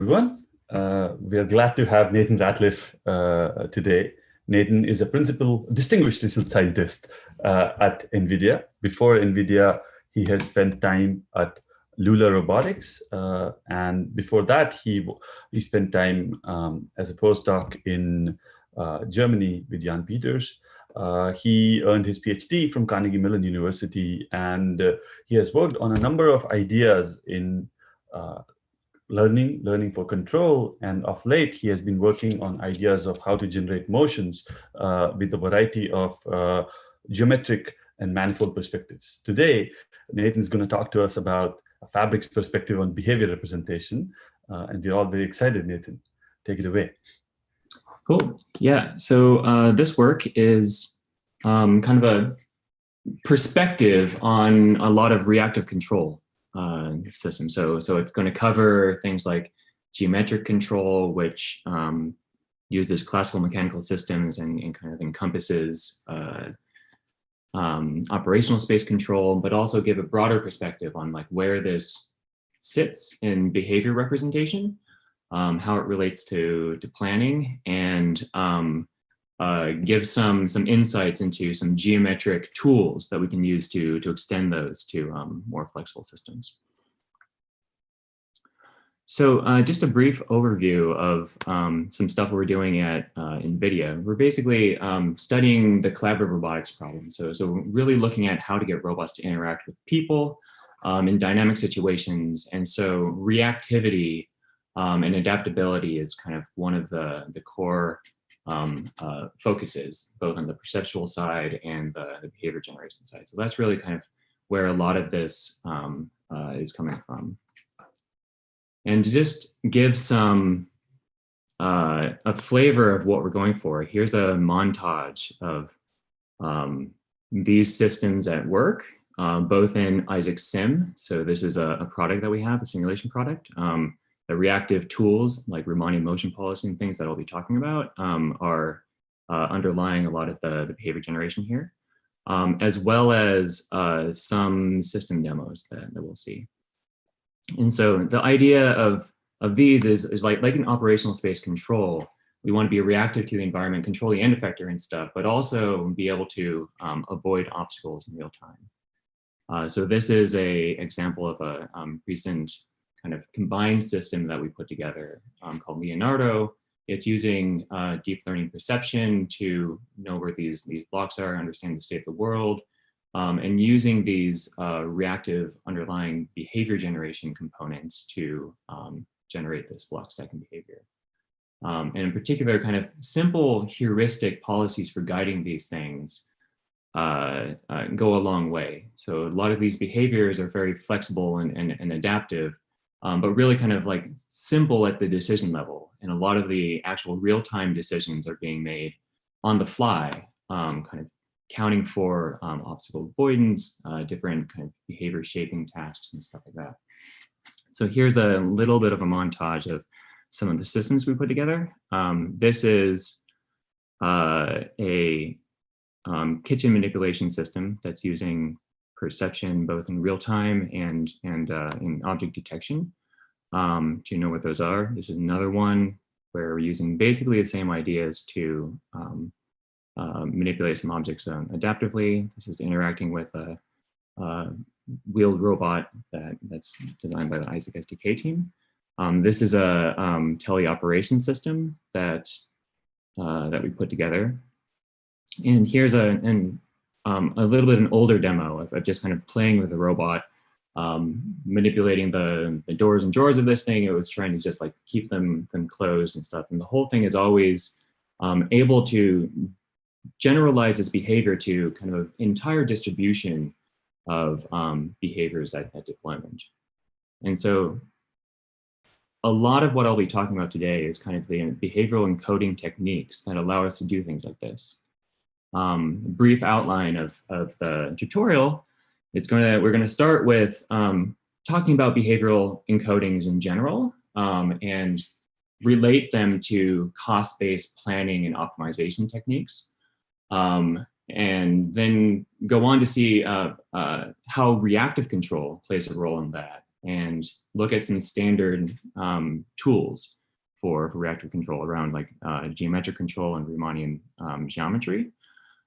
Everyone. We are glad to have Nathan Ratliff today. Nathan is a principal distinguished result scientist at NVIDIA. Before NVIDIA, he has spent time at Lula Robotics. And before that, he spent time as a postdoc in Germany with Jan Peters. He earned his PhD from Carnegie Mellon University, and he has worked on a number of ideas in learning for control, and of late he has been working on ideas of how to generate motions with a variety of geometric and manifold perspectives. Today, Nathan's going to talk to us about a fabric's perspective on behavior representation, and we're all very excited. Nathan, take it away. Cool. Yeah, so this work is kind of a perspective on a lot of reactive control system. So it's going to cover things like geometric control, which uses classical mechanical systems and kind of encompasses operational space control, but also give a broader perspective on like where this sits in behavior representation, how it relates to planning, and give some insights into some geometric tools that we can use to extend those to more flexible systems. So just a brief overview of some stuff we're doing at NVIDIA. We're basically studying the collaborative robotics problem. So really looking at how to get robots to interact with people in dynamic situations. And so reactivity and adaptability is kind of one of the core focuses, both on the perceptual side and the behavior generation side. So that's really kind of where a lot of this is coming from. And to just give some a flavor of what we're going for, here's a montage of these systems at work, both in Isaac's Sim. So this is a product that we have, a simulation product. The reactive tools like Riemannian motion policy and things that I'll be talking about are underlying a lot of the behavior generation here, as well as some system demos that we'll see. And so the idea of these is like an operational space control. We want to be reactive to the environment, control the end effector and stuff, but also be able to avoid obstacles in real time. So this is an example of a recent kind of combined system that we put together called Leonardo. It's using deep learning perception to know where these blocks are, understand the state of the world, and using these reactive underlying behavior generation components to generate this block stacking behavior. And in particular, kind of simple heuristic policies for guiding these things go a long way. So a lot of these behaviors are very flexible and adaptive, but really kind of like simple at the decision level. And a lot of the actual real-time decisions are being made on the fly, kind of counting for obstacle avoidance, different kind of behavior shaping tasks and stuff like that. So here's a little bit of a montage of some of the systems we put together. This is a kitchen manipulation system that's using perception both in real time and in object detection. Do you know what those are? This is another one where we're using basically the same ideas to manipulate some objects adaptively. This is interacting with a wheeled robot that's designed by the Isaac SDK team. This is a teleoperation system that we put together. And here's a little bit of an older demo of just kind of playing with the robot, manipulating the doors and drawers of this thing. It was trying to just like keep them closed and stuff. And the whole thing is always able to generalize its behavior to kind of entire distribution of behaviors at deployment. And so a lot of what I'll be talking about today is kind of the behavioral encoding techniques that allow us to do things like this. Brief outline of the tutorial. We're gonna start with talking about behavioral encodings in general and relate them to cost-based planning and optimization techniques. And then go on to see how reactive control plays a role in that. and look at some standard tools for reactive control around like geometric control and Riemannian geometry.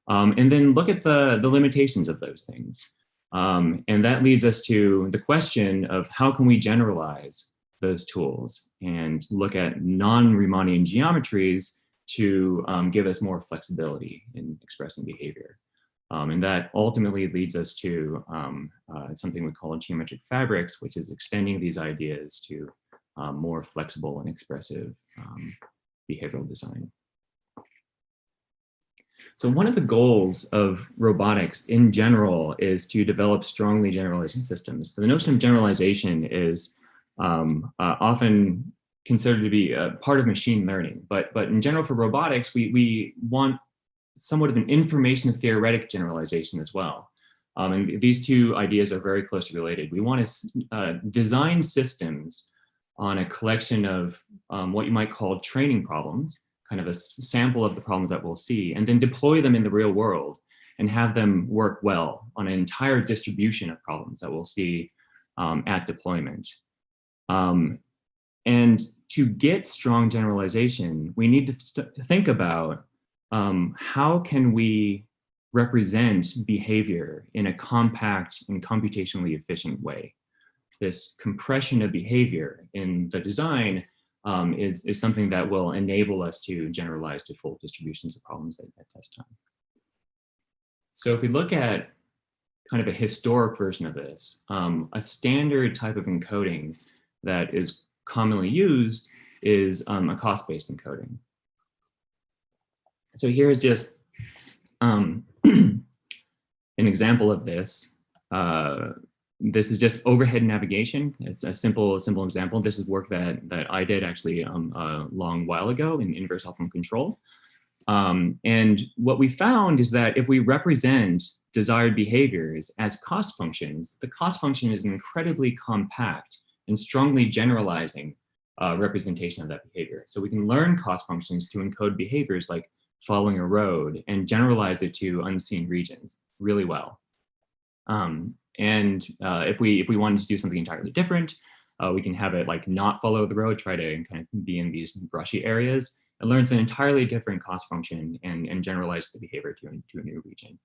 And then look at the limitations of those things. And that leads us to the question of how can we generalize those tools and look at non-Riemannian geometries to give us more flexibility in expressing behavior. And that ultimately leads us to something we call geometric fabrics, which is extending these ideas to more flexible and expressive behavioral design. So one of the goals of robotics in general is to develop strongly generalizing systems. So the notion of generalization is often considered to be a part of machine learning, but in general for robotics, we want somewhat of an information theoretic generalization as well. And these two ideas are very closely related. We want to design systems on a collection of what you might call training problems, kind of a sample of the problems that we'll see, and then deploy them in the real world and have them work well on an entire distribution of problems that we'll see at deployment. And to get strong generalization, we need to think about how can we represent behavior in a compact and computationally efficient way. This compression of behavior in the design is something that will enable us to generalize to full distributions of problems at test time. So if we look at kind of a historic version of this, a standard type of encoding that is commonly used is a cost-based encoding. So here's just an example of this. This is just overhead navigation. It's a simple example. This is work that I did actually a long while ago in inverse optimal control. And what we found is that if we represent desired behaviors as cost functions, the cost function is an incredibly compact and strongly generalizing representation of that behavior. So we can learn cost functions to encode behaviors like following a road and generalize it to unseen regions really well. And if we wanted to do something entirely different, we can have it like not follow the road, try to kind of be in these brushy areas. It learns an entirely different cost function and generalize the behavior to a new region.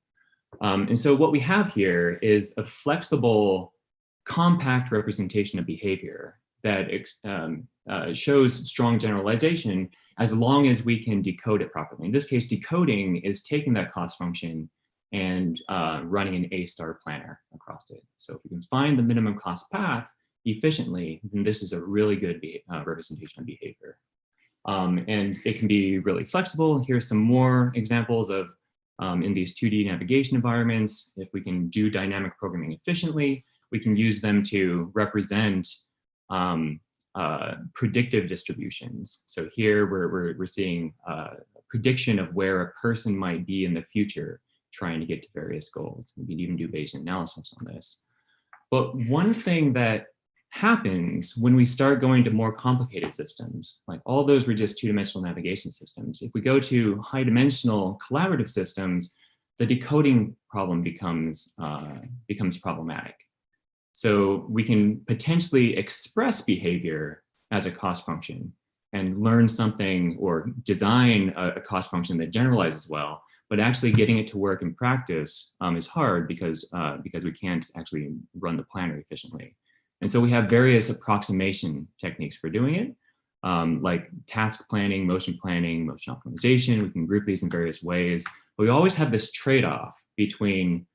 And so what we have here is a flexible, compact representation of behavior that shows strong generalization as long as we can decode it properly. In this case, decoding is taking that cost function and running an A-star planner across it. So if we can find the minimum cost path efficiently, then this is a really good representation of behavior. And it can be really flexible. Here's some more examples of in these 2D navigation environments. If we can do dynamic programming efficiently, we can use them to represent predictive distributions. So here we're seeing prediction of where a person might be in the future trying to get to various goals. We can even do Bayesian analysis on this. But one thing that happens when we start going to more complicated systems, like all those were just two-dimensional navigation systems. If we go to high-dimensional collaborative systems, the decoding problem becomes problematic. So we can potentially express behavior as a cost function and learn something or design a cost function that generalizes well, but actually getting it to work in practice is hard because we can't actually run the planner efficiently. And so we have various approximation techniques for doing it, like task planning, motion optimization. We can group these in various ways, but we always have this trade-off between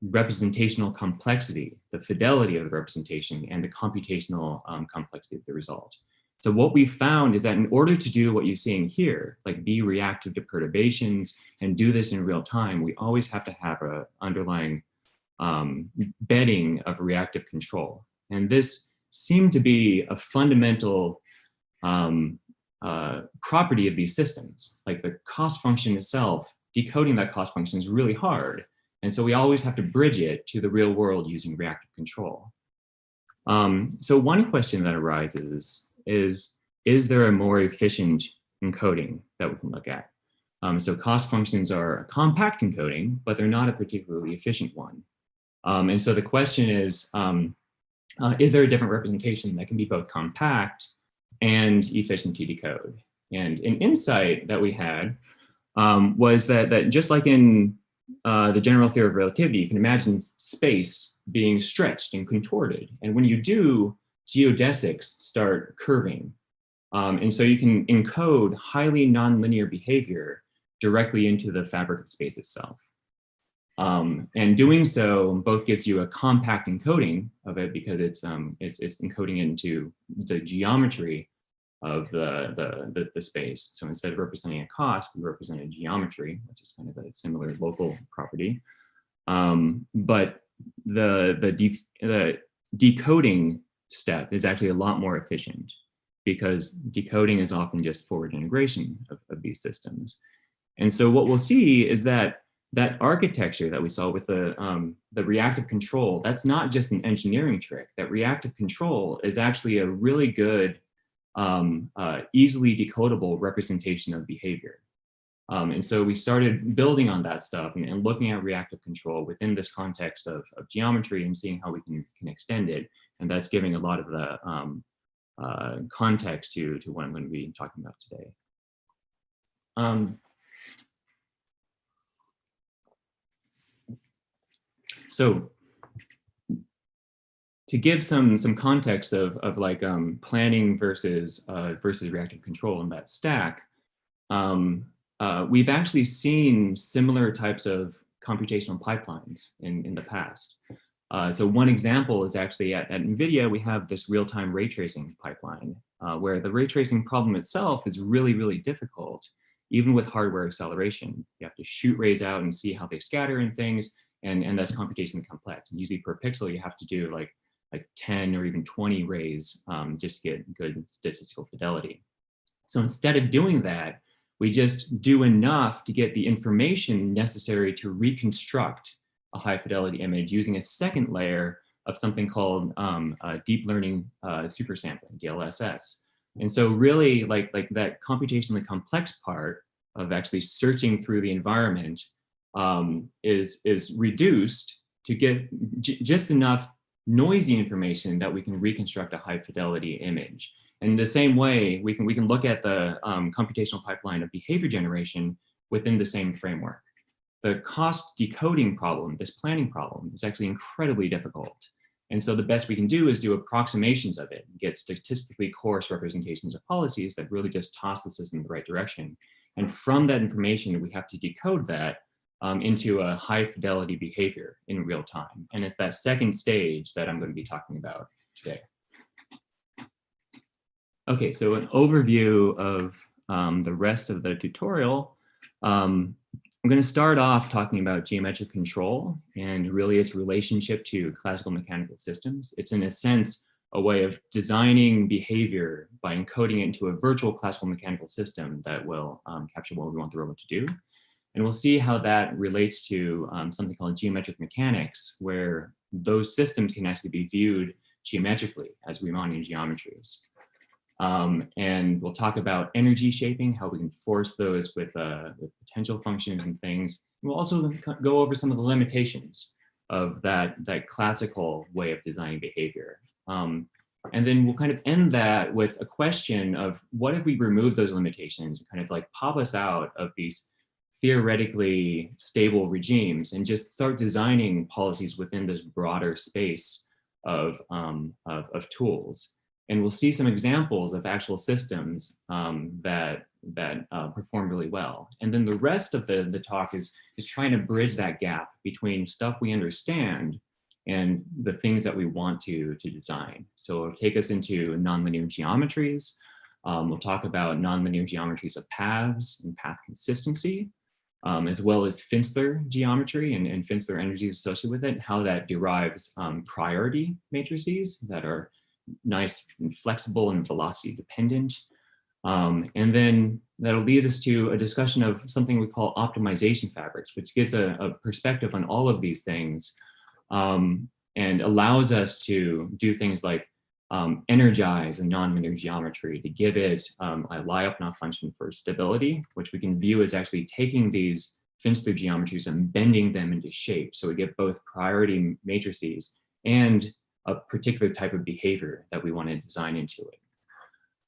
representational complexity, the fidelity of the representation, and the computational complexity of the result. So what we found is that in order to do what you're seeing here, like be reactive to perturbations and do this in real time, we always have to have an underlying bedding of reactive control. And this seemed to be a fundamental property of these systems. Like the cost function itself, decoding that cost function is really hard. And so we always have to bridge it to the real world using reactive control. So one question that arises is there a more efficient encoding that we can look at? So cost functions are a compact encoding, but they're not a particularly efficient one. And so the question is, is there a different representation that can be both compact and efficient to decode? And an insight that we had was that just like in the general theory of relativity, you can imagine space being stretched and contorted. And when you do, geodesics start curving. And so you can encode highly nonlinear behavior directly into the fabric of space itself. And doing so both gives you a compact encoding of it because it's encoding into the geometry of the space. So instead of representing a cost, we represent a geometry, which is kind of a similar local property. But the decoding step is actually a lot more efficient because decoding is often just forward integration of these systems. And so what we'll see is that architecture that we saw with the reactive control, that's not just an engineering trick. That reactive control is actually a really good, easily decodable representation of behavior. And so we started building on that stuff and looking at reactive control within this context of geometry and seeing how we can extend it. And that's giving a lot of the context to what I'm going to be talking about today. So to give some context of like planning versus reactive control in that stack, we've actually seen similar types of computational pipelines in the past. So one example is actually at NVIDIA, we have this real-time ray tracing pipeline where the ray tracing problem itself is really, really difficult, even with hardware acceleration. You have to shoot rays out and see how they scatter and things, and that's computationally complex. And usually per pixel, you have to do like 10 or even 20 rays just to get good statistical fidelity. So instead of doing that, we just do enough to get the information necessary to reconstruct a high fidelity image using a second layer of something called deep learning supersampling, DLSS. And so really like that computationally complex part of actually searching through the environment is reduced to get just enough noisy information that we can reconstruct a high fidelity image. And the same way, we can look at the computational pipeline of behavior generation within the same framework. The cost decoding problem, this planning problem, is actually incredibly difficult. And so the best we can do is do approximations of it, get statistically coarse representations of policies that really just toss the system in the right direction. And from that information, we have to decode that into a high fidelity behavior in real time. And it's that second stage that I'm going to be talking about today. Okay, so an overview of the rest of the tutorial. I'm going to start off talking about geometric control and really its relationship to classical mechanical systems. It's in a sense a way of designing behavior by encoding it into a virtual classical mechanical system that will capture what we want the robot to do. And we'll see how that relates to something called geometric mechanics, where those systems can actually be viewed geometrically as Riemannian geometries. And we'll talk about energy shaping, how we can force those with potential functions and things. We'll also go over some of the limitations of that classical way of designing behavior. And then we'll kind of end that with a question of what if we remove those limitations and kind of like pop us out of these theoretically stable regimes and just start designing policies within this broader space of tools. And we'll see some examples of actual systems that perform really well. And then the rest of the talk is trying to bridge that gap between stuff we understand and the things that we want to design. So it'll take us into nonlinear geometries. We'll talk about nonlinear geometries of paths and path consistency, as well as FINISLER geometry and FINISLER energies associated with it, how that derives priority matrices that are nice and flexible and velocity dependent. And then that'll lead us to a discussion of something we call optimization fabrics, which gives a perspective on all of these things and allows us to do things like energize a nonlinear geometry to give it a Lyapunov function for stability, which we can view as actually taking these FINISLER geometries and bending them into shape. So we get both priority matrices and a particular type of behavior that we want to design into it.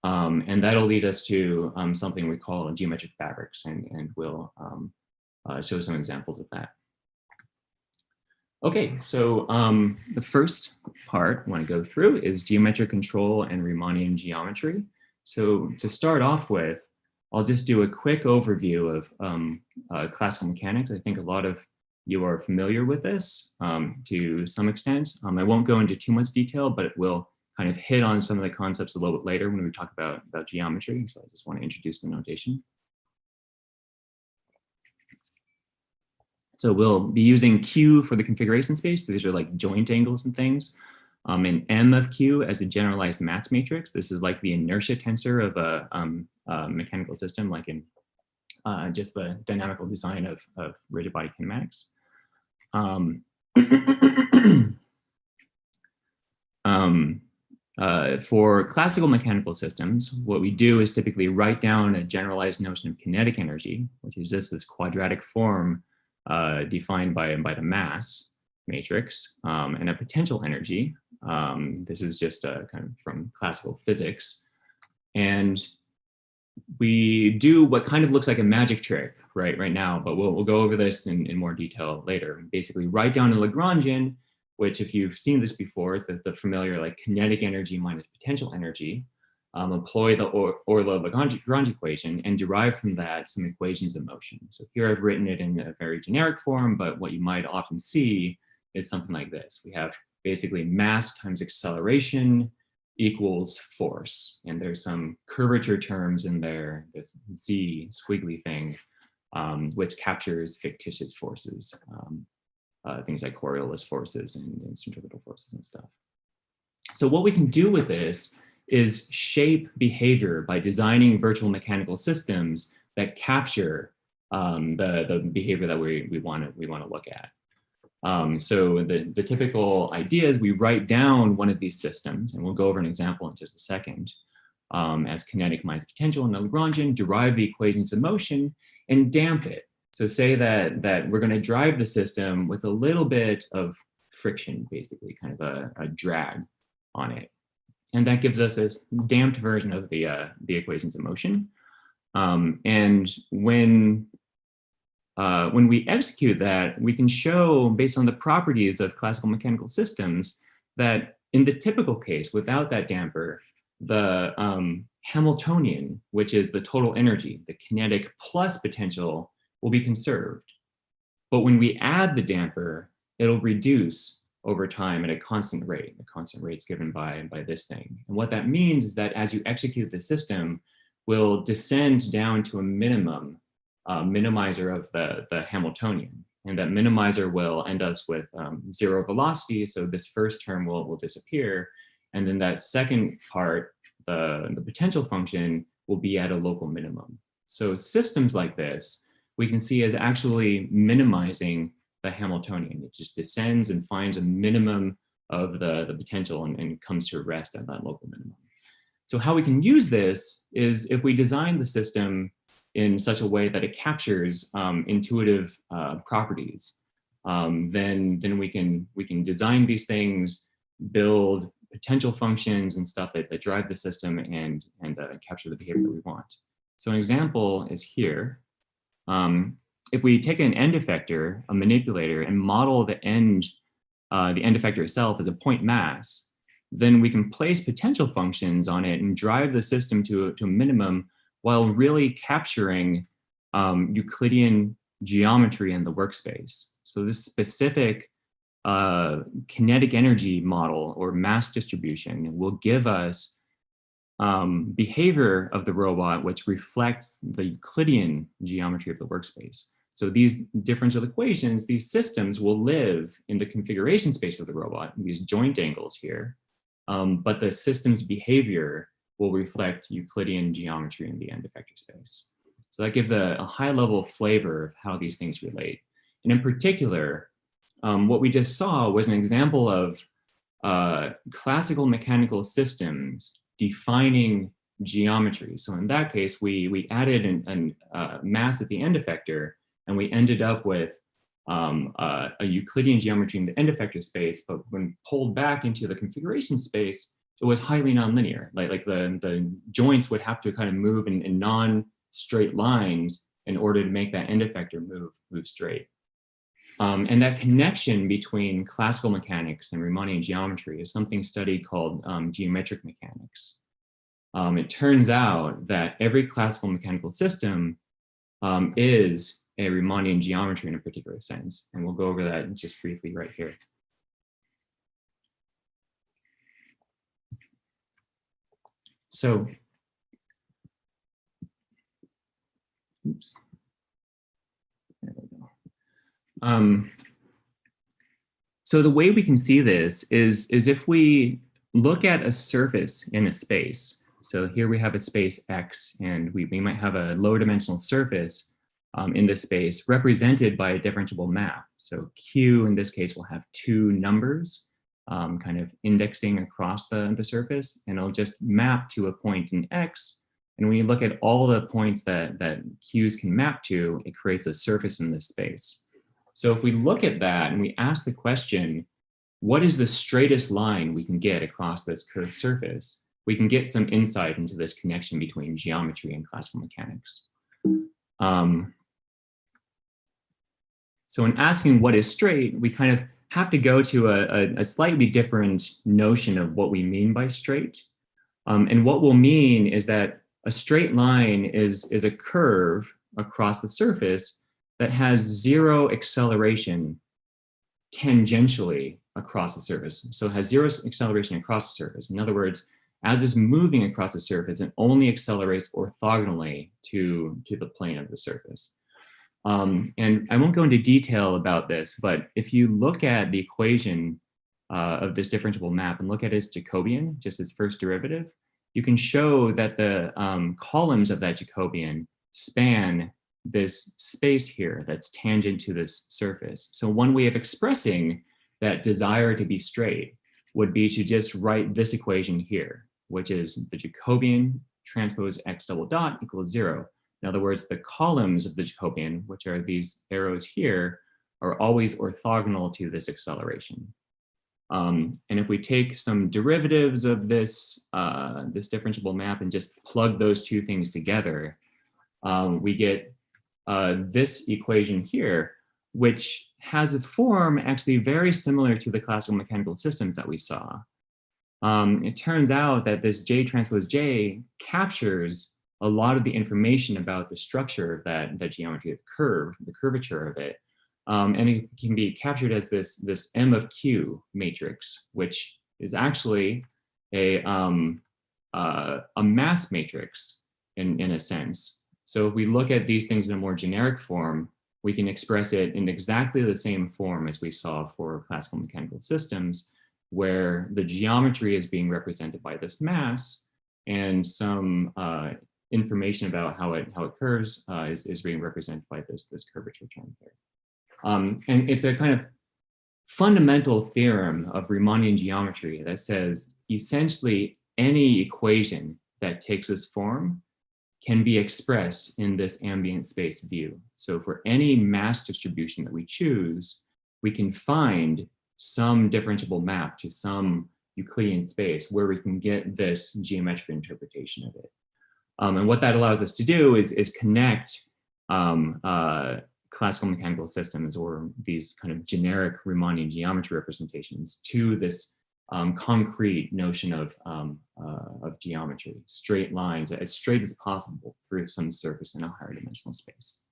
And that'll lead us to something we call geometric fabrics, and we'll show some examples of that. Okay, so the first part I want to go through is geometric control and Riemannian geometry. So to start off with, I'll just do a quick overview of classical mechanics. I think a lot of you are familiar with this to some extent. I won't go into too much detail, but it will kind of hit on some of the concepts a little bit later when we talk about geometry. So I just want to introduce the notation. So we'll be using Q for the configuration space. These are like joint angles and things. And M of Q as a generalized mass matrix. This is like the inertia tensor of a mechanical system, like in just the dynamical design of rigid body kinematics. For classical mechanical systems, what we do is typically write down a generalized notion of kinetic energy, which is just this quadratic form defined by the mass matrix, and a potential energy. This is just kind of from classical physics. And we do what kind of looks like a magic trick right now, but we'll go over this in more detail later. Basically write down a Lagrangian, which if you've seen this before, is the familiar like kinetic energy minus potential energy. Employ the Euler-Lagrange equation and derive from that some equations of motion. So here I've written it in a very generic form, but what you might often see is something like this. We have basically mass times acceleration equals force. And there's some curvature terms in there, this Z squiggly thing, which captures fictitious forces, things like Coriolis forces and centripetal forces and stuff. So what we can do with this is shape behavior by designing virtual mechanical systems that capture the behavior that we want to look at. So the typical idea is we write down one of these systems, and we'll go over an example in just a second, as kinetic minus potential in a Lagrangian, derive the equations of motion, and damp it. So say that we're going to drive the system with a little bit of friction, basically, kind of a drag on it. And that gives us a damped version of the equations of motion. And when we execute that, we can show, based on the properties of classical mechanical systems, that in the typical case, without that damper, the Hamiltonian, which is the total energy, the kinetic plus potential, will be conserved. But when we add the damper, it'll reduce over time at a constant rate. The constant rate's given by this thing. And what that means is that as you execute the system, we'll descend down to a minimum minimizer of the Hamiltonian. And that minimizer will end us with zero velocity. So this first term will disappear. And then that second part, the potential function, will be at a local minimum. So systems like this, we can see as actually minimizing the Hamiltonian. It just descends and finds a minimum of the potential and comes to rest at that local minimum. So how we can use this is if we design the system in such a way that it captures intuitive properties, then we can design these things, build potential functions and stuff that drive the system and capture the behavior that we want. So an example is here. If we take an end effector, a manipulator, and model the end effector itself as a point mass, then we can place potential functions on it and drive the system to a minimum while really capturing Euclidean geometry in the workspace. So this specific kinetic energy model or mass distribution will give us behavior of the robot which reflects the Euclidean geometry of the workspace. So these differential equations, these systems will live in the configuration space of the robot, these joint angles here, but the system's behavior will reflect Euclidean geometry in the end effector space. So that gives a high level flavor of how these things relate. And in particular, what we just saw was an example of classical mechanical systems defining geometry. So in that case, we added a mass at the end effector, and we ended up with a Euclidean geometry in the end effector space, but when pulled back into the configuration space, it was highly nonlinear. Like the joints would have to kind of move in non-straight lines in order to make that end effector move straight. And that connection between classical mechanics and Riemannian geometry is something studied called geometric mechanics. It turns out that every classical mechanical system is a Riemannian geometry in a particular sense. And we'll go over that just briefly right here. So, oops. There we go. So the way we can see this is if we look at a surface in a space. So here we have a space X, and we might have a lower dimensional surface in this space represented by a differentiable map. So Q in this case will have two numbers kind of indexing across the surface, and it'll just map to a point in X. And when you look at all the points that Q's can map to, it creates a surface in this space. So if we look at that and we ask the question, what is the straightest line we can get across this curved surface? We can get some insight into this connection between geometry and classical mechanics. So in asking what is straight, we kind of have to go to a slightly different notion of what we mean by straight. And what we'll mean is that a straight line is a curve across the surface that has zero acceleration tangentially across the surface. So it has zero acceleration across the surface. In other words, as it's moving across the surface, it only accelerates orthogonally to the plane of the surface. And I won't go into detail about this, but if you look at the equation of this differentiable map and look at its Jacobian, just its first derivative, you can show that the columns of that Jacobian span this space here that's tangent to this surface. So one way of expressing that desire to be straight would be to just write this equation here, which is the Jacobian transpose x double dot equals 0. In other words, the columns of the Jacobian, which are these arrows here, are always orthogonal to this acceleration. And if we take some derivatives of this, this differentiable map and just plug those two things together, we get this equation here, which has a form actually very similar to the classical mechanical systems that we saw. It turns out that this J transpose J captures a lot of the information about the structure of that geometry, the curve, the curvature of it. And it can be captured as this M of Q matrix, which is actually a mass matrix in a sense. So if we look at these things in a more generic form, we can express it in exactly the same form as we saw for classical mechanical systems, where the geometry is being represented by this mass, and some information about how it curves is being represented by this curvature term here. And it's a kind of fundamental theorem of Riemannian geometry that says essentially any equation that takes this form can be expressed in this ambient space view. So for any mass distribution that we choose, we can find some differentiable map to some Euclidean space where we can get this geometric interpretation of it. And what that allows us to do is connect classical mechanical systems, or these kind of generic Riemannian geometry representations, to this concrete notion of geometry, straight lines, as straight as possible through some surface in a higher dimensional space.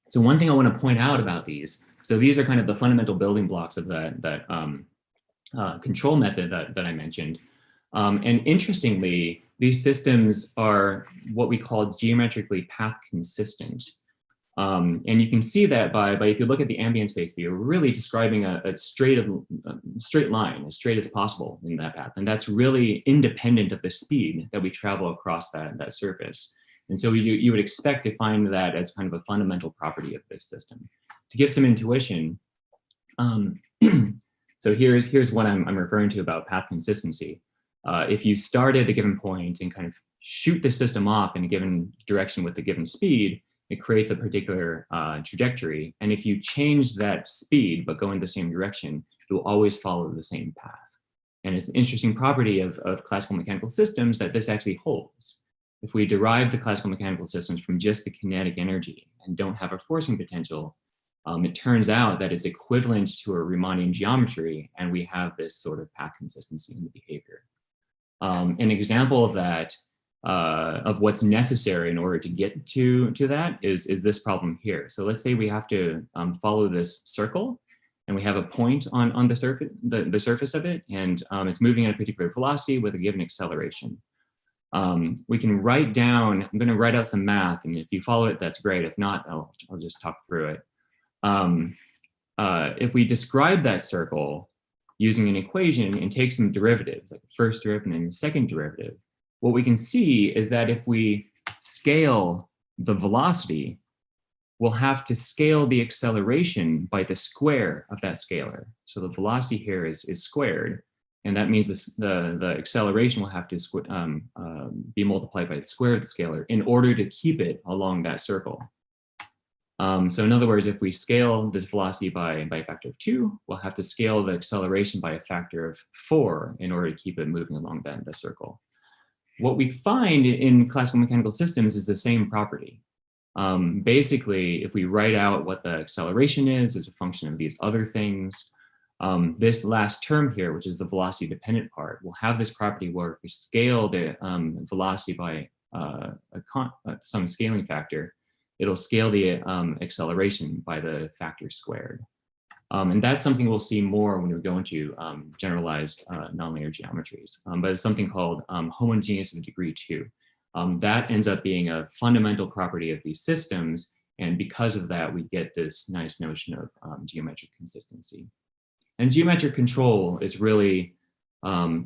So one thing I want to point out about these, so these are kind of the fundamental building blocks of that control method that I mentioned. And interestingly, these systems are what we call geometrically path consistent. And you can see that by if you look at the ambient space view, we're really describing a straight line, as straight as possible in that path. And that's really independent of the speed that we travel across that surface. And so you would expect to find that as kind of a fundamental property of this system. To give some intuition, so here's what I'm referring to about path consistency. if you start at a given point and kind of shoot the system off in a given direction with a given speed, it creates a particular trajectory. And if you change that speed but go in the same direction, it will always follow the same path. And it's an interesting property of classical mechanical systems that this actually holds. If we derive the classical mechanical systems from just the kinetic energy and don't have a forcing potential, it turns out that it's equivalent to a Riemannian geometry, and we have this sort of path consistency in the behavior. An example of that, of what's necessary in order to get to that is this problem here. So let's say we have to follow this circle, and we have a point on the surface of it, and it's moving at a particular velocity with a given acceleration. We can write down, I'm going to write out some math, and if you follow it, that's great. If not, I'll just talk through it. If we describe that circle using an equation and take some derivatives, like the first derivative and the second derivative, what we can see is that if we scale the velocity, we'll have to scale the acceleration by the square of that scalar. So the velocity here is squared, and that means the acceleration will have to be multiplied by the square of the scalar in order to keep it along that circle. So in other words, if we scale this velocity by a factor of 2, we'll have to scale the acceleration by a factor of 4 in order to keep it moving along the circle. What we find in classical mechanical systems is the same property. Basically, if we write out what the acceleration is as a function of these other things, this last term here, which is the velocity dependent part, will have this property where if we scale the velocity by some scaling factor, it'll scale the acceleration by the factor squared. And that's something we'll see more when we go into generalized nonlinear geometries. But it's something called homogeneous of degree 2. That ends up being a fundamental property of these systems. And because of that, we get this nice notion of geometric consistency. And geometric control is really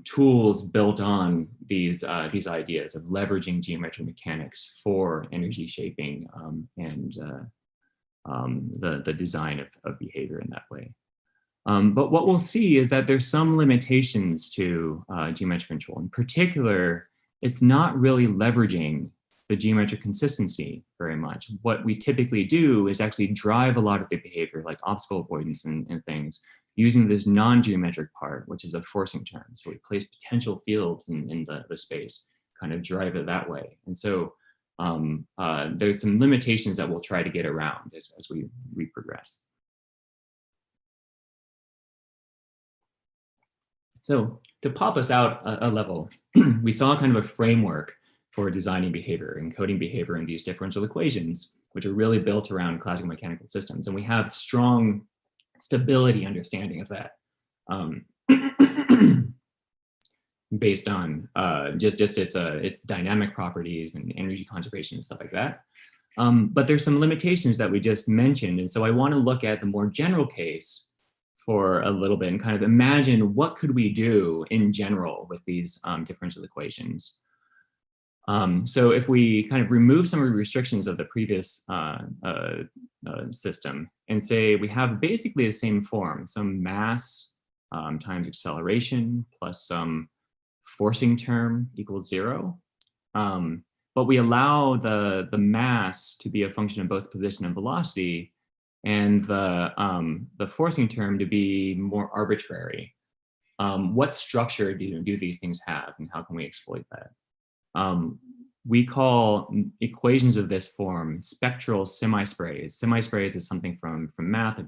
tools built on these ideas of leveraging geometric mechanics for energy shaping and the design of behavior in that way. But what we'll see is that there's some limitations to geometric control. In particular, it's not really leveraging the geometric consistency very much. What we typically do is actually drive a lot of the behavior, like obstacle avoidance and things, using this non-geometric part, which is a forcing term. So we place potential fields in the space, kind of drive it that way. And so there's some limitations that we'll try to get around as we progress. So to pop us out a level, we saw kind of a framework for designing behavior, encoding behavior in these differential equations, which are really built around classical mechanical systems. And we have strong stability understanding of that based on just its dynamic properties and energy conservation and stuff like that. But there's some limitations that we just mentioned. And so I want to look at the more general case for a little bit and kind of imagine what could we do in general with these differential equations. So if we kind of remove some of the restrictions of the previous system and say we have basically the same form, some mass times acceleration plus some forcing term equals 0. But we allow the mass to be a function of both position and velocity, and the forcing term to be more arbitrary. What structure do these things have, and how can we exploit that? We call equations of this form spectral semisprays. Semisprays is something from math.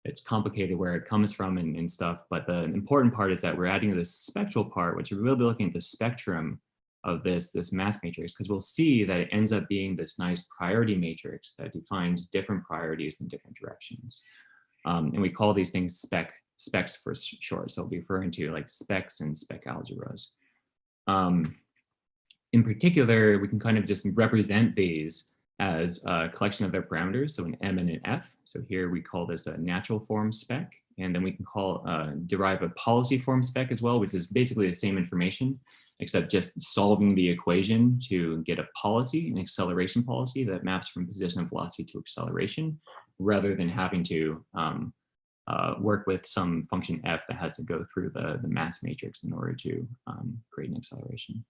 It's complicated where it comes from and stuff, but the important part is that we're adding this spectral part, which we're really looking at the spectrum of this mass matrix, because we'll see that it ends up being this nice priority matrix that defines different priorities in different directions. And we call these things specs for short. So we'll be referring to like specs and spec algebras. In particular, we can kind of just represent these as a collection of their parameters, so an M and an F. So here we call this a natural form spec, and then we can derive a policy form spec as well, which is basically the same information, except just solving the equation to get a policy, an acceleration policy that maps from position and velocity to acceleration, rather than having to work with some function f that has to go through the mass matrix in order to create an acceleration.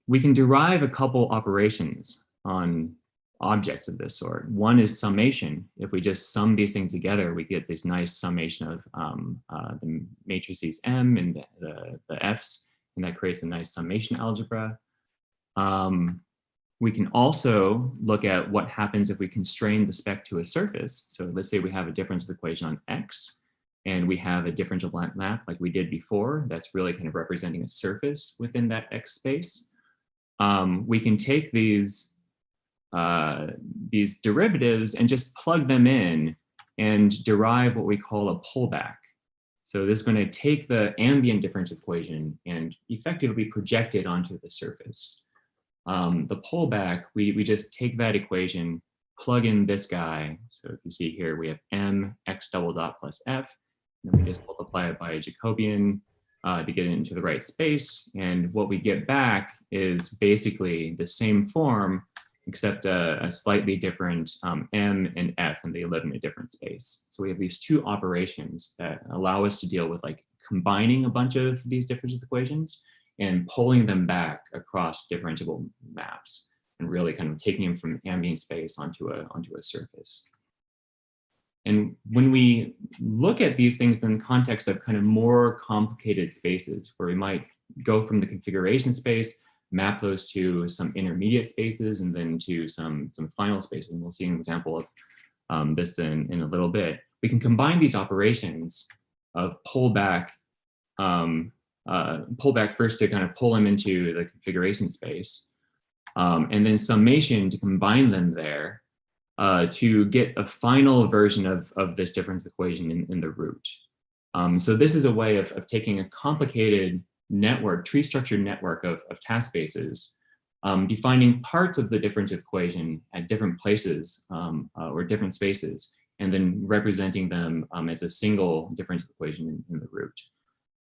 We can derive a couple operations on objects of this sort. One is summation. If we just sum these things together, we get this nice summation of the matrices M and the F's, and that creates a nice summation algebra. We can also look at what happens if we constrain the spec to a surface. So let's say we have a differential equation on X, and we have a differential map like we did before, that's really kind of representing a surface within that X space. We can take these derivatives and just plug them in and derive what we call a pullback. So this is going to take the ambient differential equation and effectively project it onto the surface. The pullback, we just take that equation, plug in this guy. So if you see here, we have m x double dot plus f, and then we just multiply it by a Jacobian to get it into the right space. And what we get back is basically the same form, except a slightly different m and f, and they live in a different space. So we have these two operations that allow us to deal with like combining a bunch of these differential equations and pulling them back across differentiable maps and really kind of taking them from ambient space onto a surface. And when we look at these things in the context of kind of more complicated spaces, where we might go from the configuration space, map those to some intermediate spaces, and then to some final spaces, and we'll see an example of this in a little bit, we can combine these operations of pullback first to kind of pull them into the configuration space, and then summation to combine them there to get a final version of this differential equation in the root. So this is a way of taking a complicated network, tree structured network of task spaces, defining parts of the differential equation at different places or different spaces, and then representing them as a single differential equation in the root.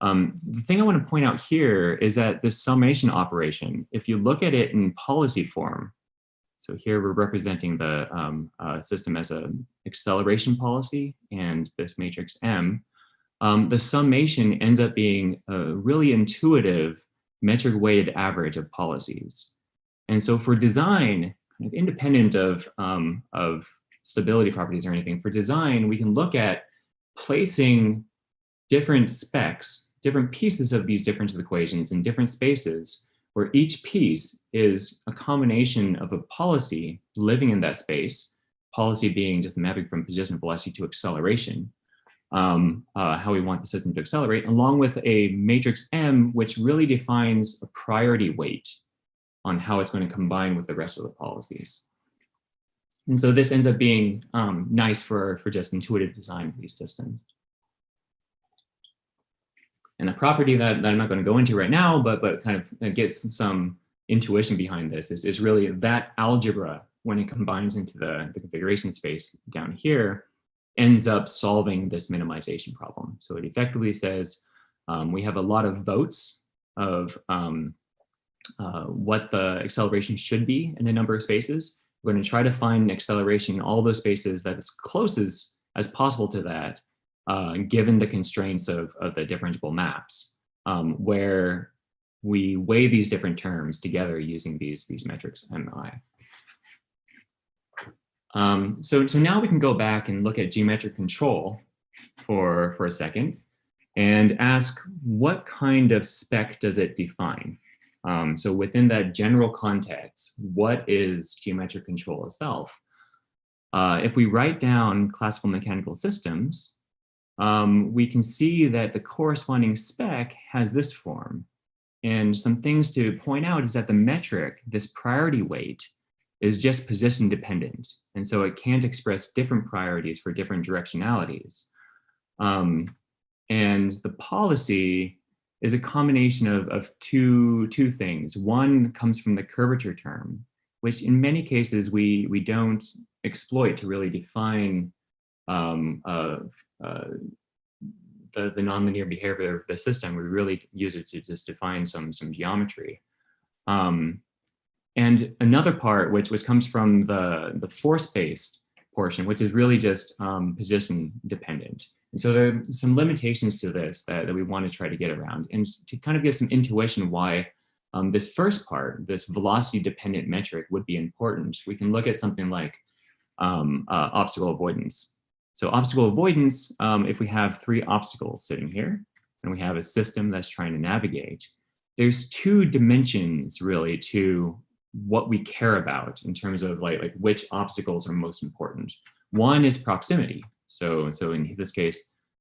The thing I want to point out here is that this summation operation, if you look at it in policy form, so here we're representing the system as an acceleration policy and this matrix M, the summation ends up being a really intuitive metric weighted average of policies. And so for design, kind of independent of stability properties or anything, for design, we can look at placing different specs, different pieces of these differential equations in different spaces, where each piece is a combination of a policy living in that space, policy being just a mapping from position of velocity to acceleration, how we want the system to accelerate, along with a matrix M, which really defines a priority weight on how it's going to combine with the rest of the policies. And so this ends up being nice for just intuitive design of these systems. And a property that I'm not going to go into right now, but kind of gets some intuition behind this is really that algebra, when it combines into the configuration space down here, ends up solving this minimization problem. So it effectively says we have a lot of votes of what the acceleration should be in a number of spaces. We're going to try to find an acceleration in all those spaces that is close as possible to that, given the constraints of the differentiable maps, where we weigh these different terms together using these metrics MI. So now we can go back and look at geometric control for a second and ask, what kind of spec does it define? So within that general context, what is geometric control itself? If we write down classical mechanical systems, we can see that the corresponding spec has this form. And some things to point out is that the metric, this priority weight, is just position dependent. And so it can't express different priorities for different directionalities. And the policy is a combination of two things. One comes from the curvature term, which in many cases we don't exploit to really define the nonlinear behavior of the system. We really use it to just define some geometry. And another part, which comes from the force-based portion, which is really just position dependent. And so there are some limitations to this that we want to try to get around, and to kind of give some intuition why this first part, this velocity dependent metric, would be important. We can look at something like obstacle avoidance. So obstacle avoidance, if we have 3 obstacles sitting here and we have a system that's trying to navigate, there's 2 dimensions really to what we care about in terms of like which obstacles are most important. One is proximity. So in this case,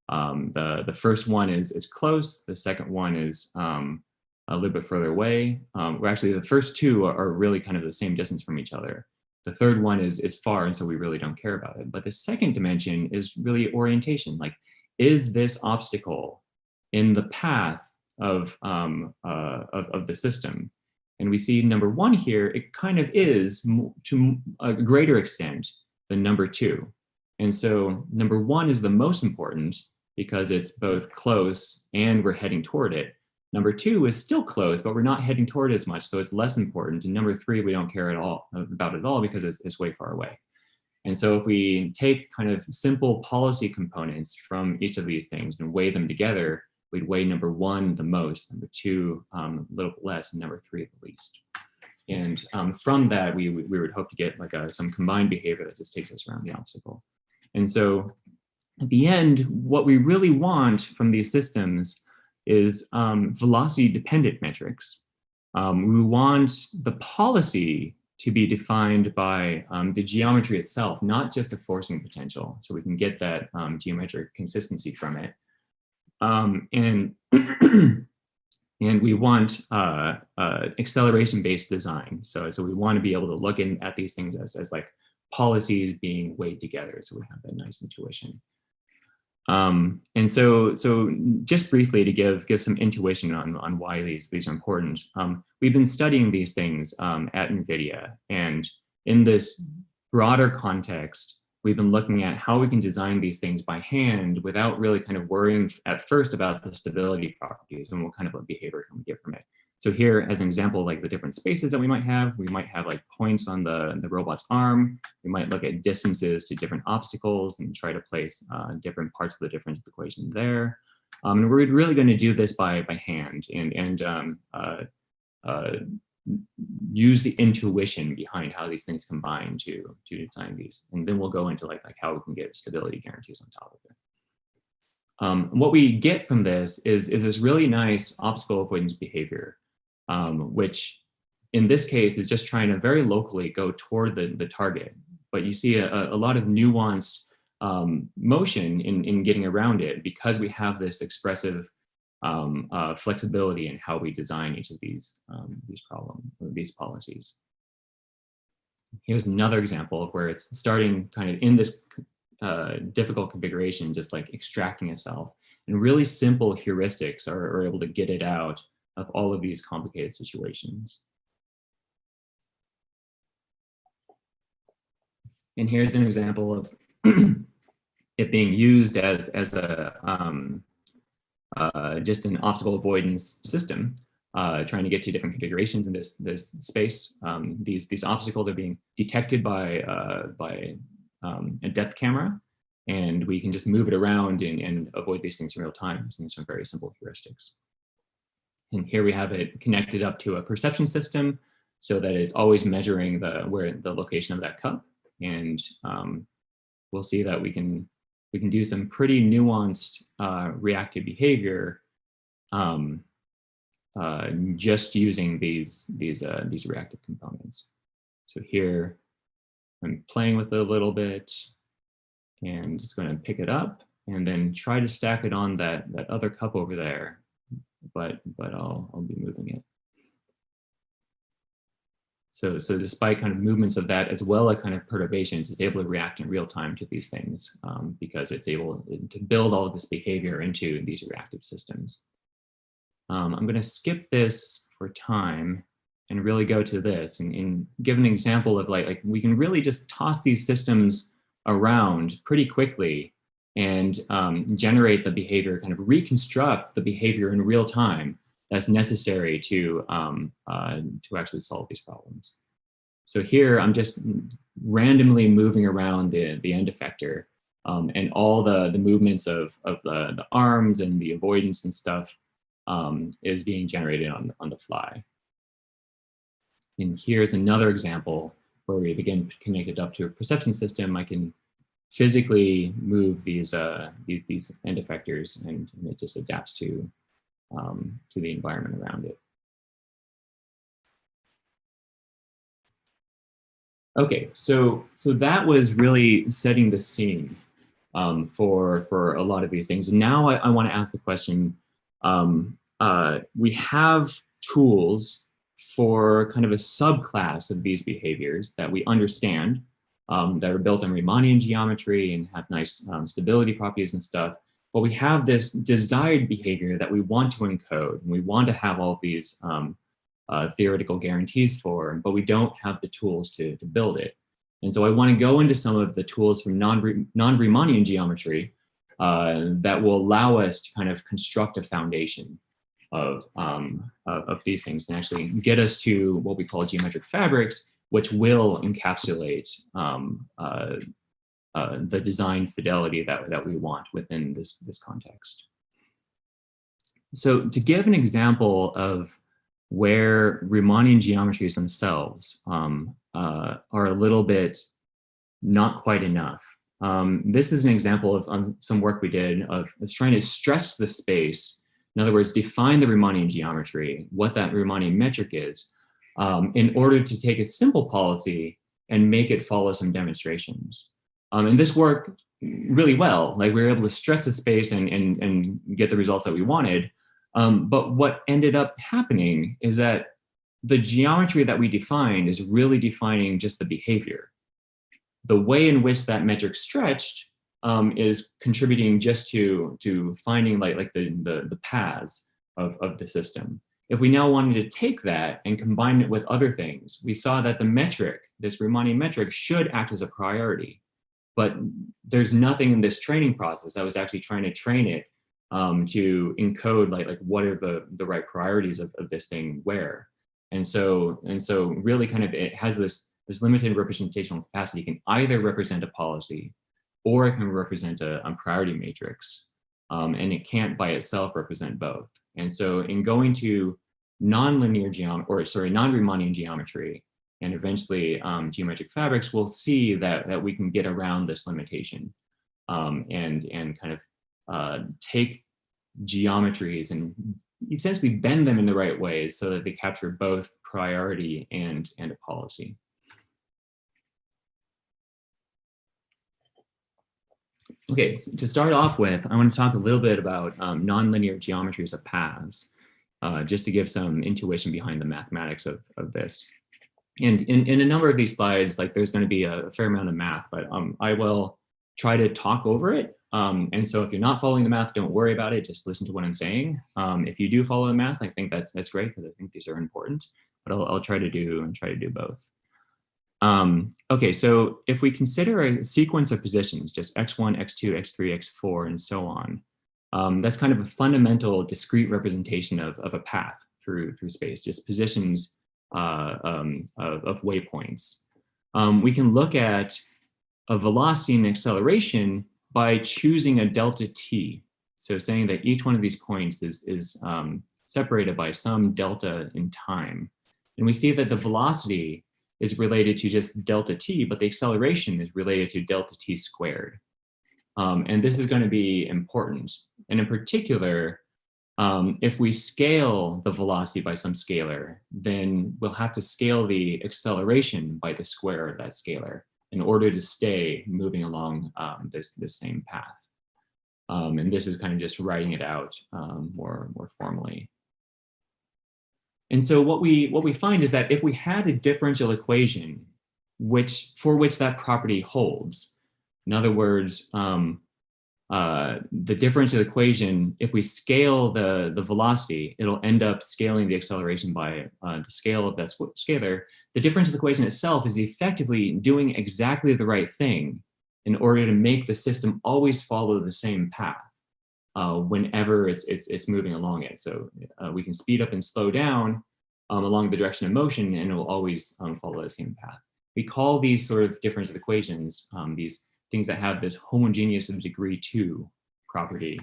the first one is close. The second one is a little bit further away. Well, actually, the first 2 are really kind of the same distance from each other. The third one is far, and so we really don't care about it. But the second dimension is really orientation. Like, is this obstacle in the path of the system? And we see number 1 here, it kind of is to a greater extent than number 2. And so number 1 is the most important because it's both close and we're heading toward it. Number 2 is still close, but we're not heading toward it as much, so it's less important. And number 3, we don't care about at all because it's way far away. And so if we take kind of simple policy components from each of these things and weigh them together, we'd weigh number 1 the most, number 2 a little bit less, and number 3 the least. And from that, we would hope to get like some combined behavior that just takes us around the obstacle. And so at the end, what we really want from these systems is velocity dependent metrics. We want the policy to be defined by the geometry itself, not just a forcing potential, so we can get that geometric consistency from it. And we want acceleration-based design. So we want to be able to look at these things as like policies being weighed together, so we have that nice intuition. And so just briefly to give some intuition on why these are important. We've been studying these things at NVIDIA, and in this broader context, we've been looking at how we can design these things by hand without really kind of worrying at first about the stability properties and what kind of behavior can we get from it. So here, as an example, like the different spaces that we might have like points on the robot's arm. We might look at distances to different obstacles and try to place different parts of the differential equation there. And we're really going to do this by hand and use the intuition behind how these things combine to design these. And then we'll go into like how we can get stability guarantees on top of it. What we get from this is this really nice obstacle avoidance behavior, which in this case is just trying to very locally go toward the target. But you see a lot of nuanced motion in getting around it because we have this expressive flexibility in how we design each of these policies. Here's another example of where it's starting kind of in this difficult configuration, just like extracting itself. And really simple heuristics are able to get it out of all of these complicated situations. And here's an example of it being used as a just an obstacle avoidance system, trying to get to different configurations in this space. These obstacles are being detected by a depth camera, and we can just move it around and avoid these things in real time using some very simple heuristics. And here we have it connected up to a perception system so that it's always measuring the location of that cup. And we'll see that we can do some pretty nuanced reactive behavior just using these reactive components. So here I'm playing with it a little bit and just going to pick it up and then try to stack it on that other cup over there, but I'll be moving it. So despite kind of movements of that, as well as kind of perturbations, it's able to react in real time to these things because it's able to build all of this behavior into these reactive systems. I'm going to skip this for time and really go to this and give an example of like we can really just toss these systems around pretty quickly and generate the behavior, kind of reconstruct the behavior in real time that's necessary to actually solve these problems. So here I'm just randomly moving around the end effector, and all the movements of the arms and the avoidance and stuff is being generated on the fly. And here's another example where we've again connected up to a perception system. I can physically move these end effectors, and it just adapts to the environment around it. Okay, so that was really setting the scene for a lot of these things. And now I want to ask the question, we have tools for kind of a subclass of these behaviors that we understand, that are built in Riemannian geometry and have nice stability properties and stuff. But we have this desired behavior that we want to encode, and we want to have all these theoretical guarantees for, but we don't have the tools to build it. And so I want to go into some of the tools from non-Riemannian geometry that will allow us to kind of construct a foundation of these things and actually get us to what we call geometric fabrics, which will encapsulate the design fidelity that we want within this context. So to give an example of where Riemannian geometries themselves are a little bit not quite enough. This is an example of some work we did of trying to stretch the space. In other words, define the Riemannian geometry, what that Riemannian metric is, in order to take a simple policy and make it follow some demonstrations. And this worked really well. Like, we were able to stretch the space and get the results that we wanted. But what ended up happening is that the geometry that we defined is really defining just the behavior. The way in which that metric stretched is contributing just to finding like the paths of the system. If we now wanted to take that and combine it with other things, we saw that the metric, this Riemannian metric, should act as a priority. But there's nothing in this training process. I was actually trying to train it to encode like what are the right priorities of this thing where. And so really kind of it has this limited representational capacity. It can either represent a policy or it can represent a priority matrix. And it can't by itself represent both. And so in going to non-Riemannian geometry and eventually geometric fabrics, we'll see that we can get around this limitation and kind of take geometries and essentially bend them in the right ways so that they capture both priority and a policy. Okay, so to start off with, I want to talk a little bit about nonlinear geometries of paths, just to give some intuition behind the mathematics of this. And in a number of these slides, like there's going to be a fair amount of math, but I will try to talk over it. And so if you're not following the math, don't worry about it. Just listen to what I'm saying. If you do follow the math, I think that's great, because I think these are important. But I'll try to do both. Okay, so if we consider a sequence of positions, just x1, x2, x3, x4, and so on, that's kind of a fundamental discrete representation of a path through space, just positions of waypoints. We can look at a velocity and acceleration by choosing a delta t. So saying that each one of these points is separated by some delta in time. And we see that the velocity is related to just delta t, but the acceleration is related to delta t squared. And this is going to be important. And in particular, if we scale the velocity by some scalar, then we'll have to scale the acceleration by the square of that scalar in order to stay moving along this same path. And this is kind of just writing it out more formally. And so what we find is that if we had a differential equation for which that property holds, in other words, the differential equation, if we scale the velocity, it'll end up scaling the acceleration by the scale of that scalar. The differential equation itself is effectively doing exactly the right thing in order to make the system always follow the same path whenever it's moving along it. So we can speed up and slow down along the direction of motion, and it will always follow the same path. we call these sort of differential equations, these things that have this homogeneous of degree 2 property,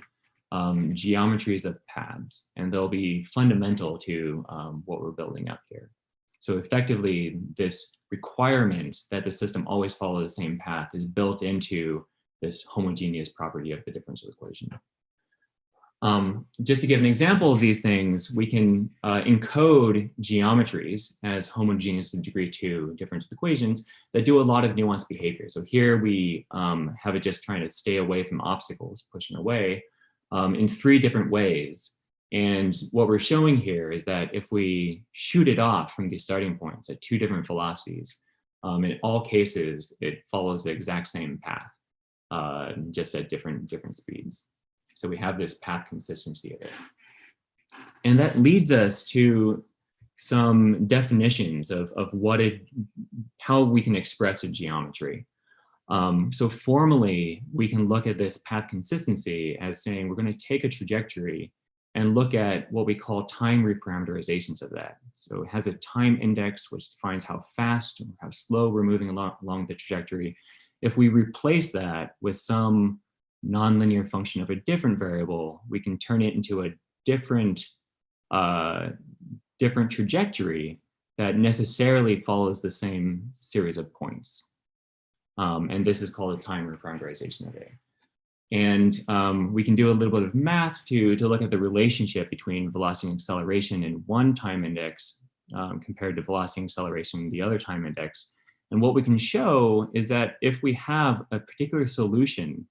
geometries of paths, and they'll be fundamental to what we're building up here. So effectively, this requirement that the system always follow the same path is built into this homogeneous property of the differential equation. Just to give an example of these things, we can encode geometries as homogeneous of degree 2 differential equations that do a lot of nuanced behavior. So here we have it just trying to stay away from obstacles, pushing away in 3 different ways. And what we're showing here is that if we shoot it off from these starting points at 2 different velocities, in all cases, it follows the exact same path, just at different speeds. So we have this path consistency of it. And that leads us to some definitions of how we can express a geometry. So formally, we can look at this path consistency as saying we're going to take a trajectory and look at what we call time reparameterizations of that. So it has a time index which defines how fast or how slow we're moving along the trajectory. If we replace that with some nonlinear function of a different variable, we can turn it into a different trajectory that necessarily follows the same series of points. And this is called a time reparameterization of it. And we can do a little bit of math to look at the relationship between velocity and acceleration in one time index compared to velocity and acceleration in the other time index. And what we can show is that if we have a particular solution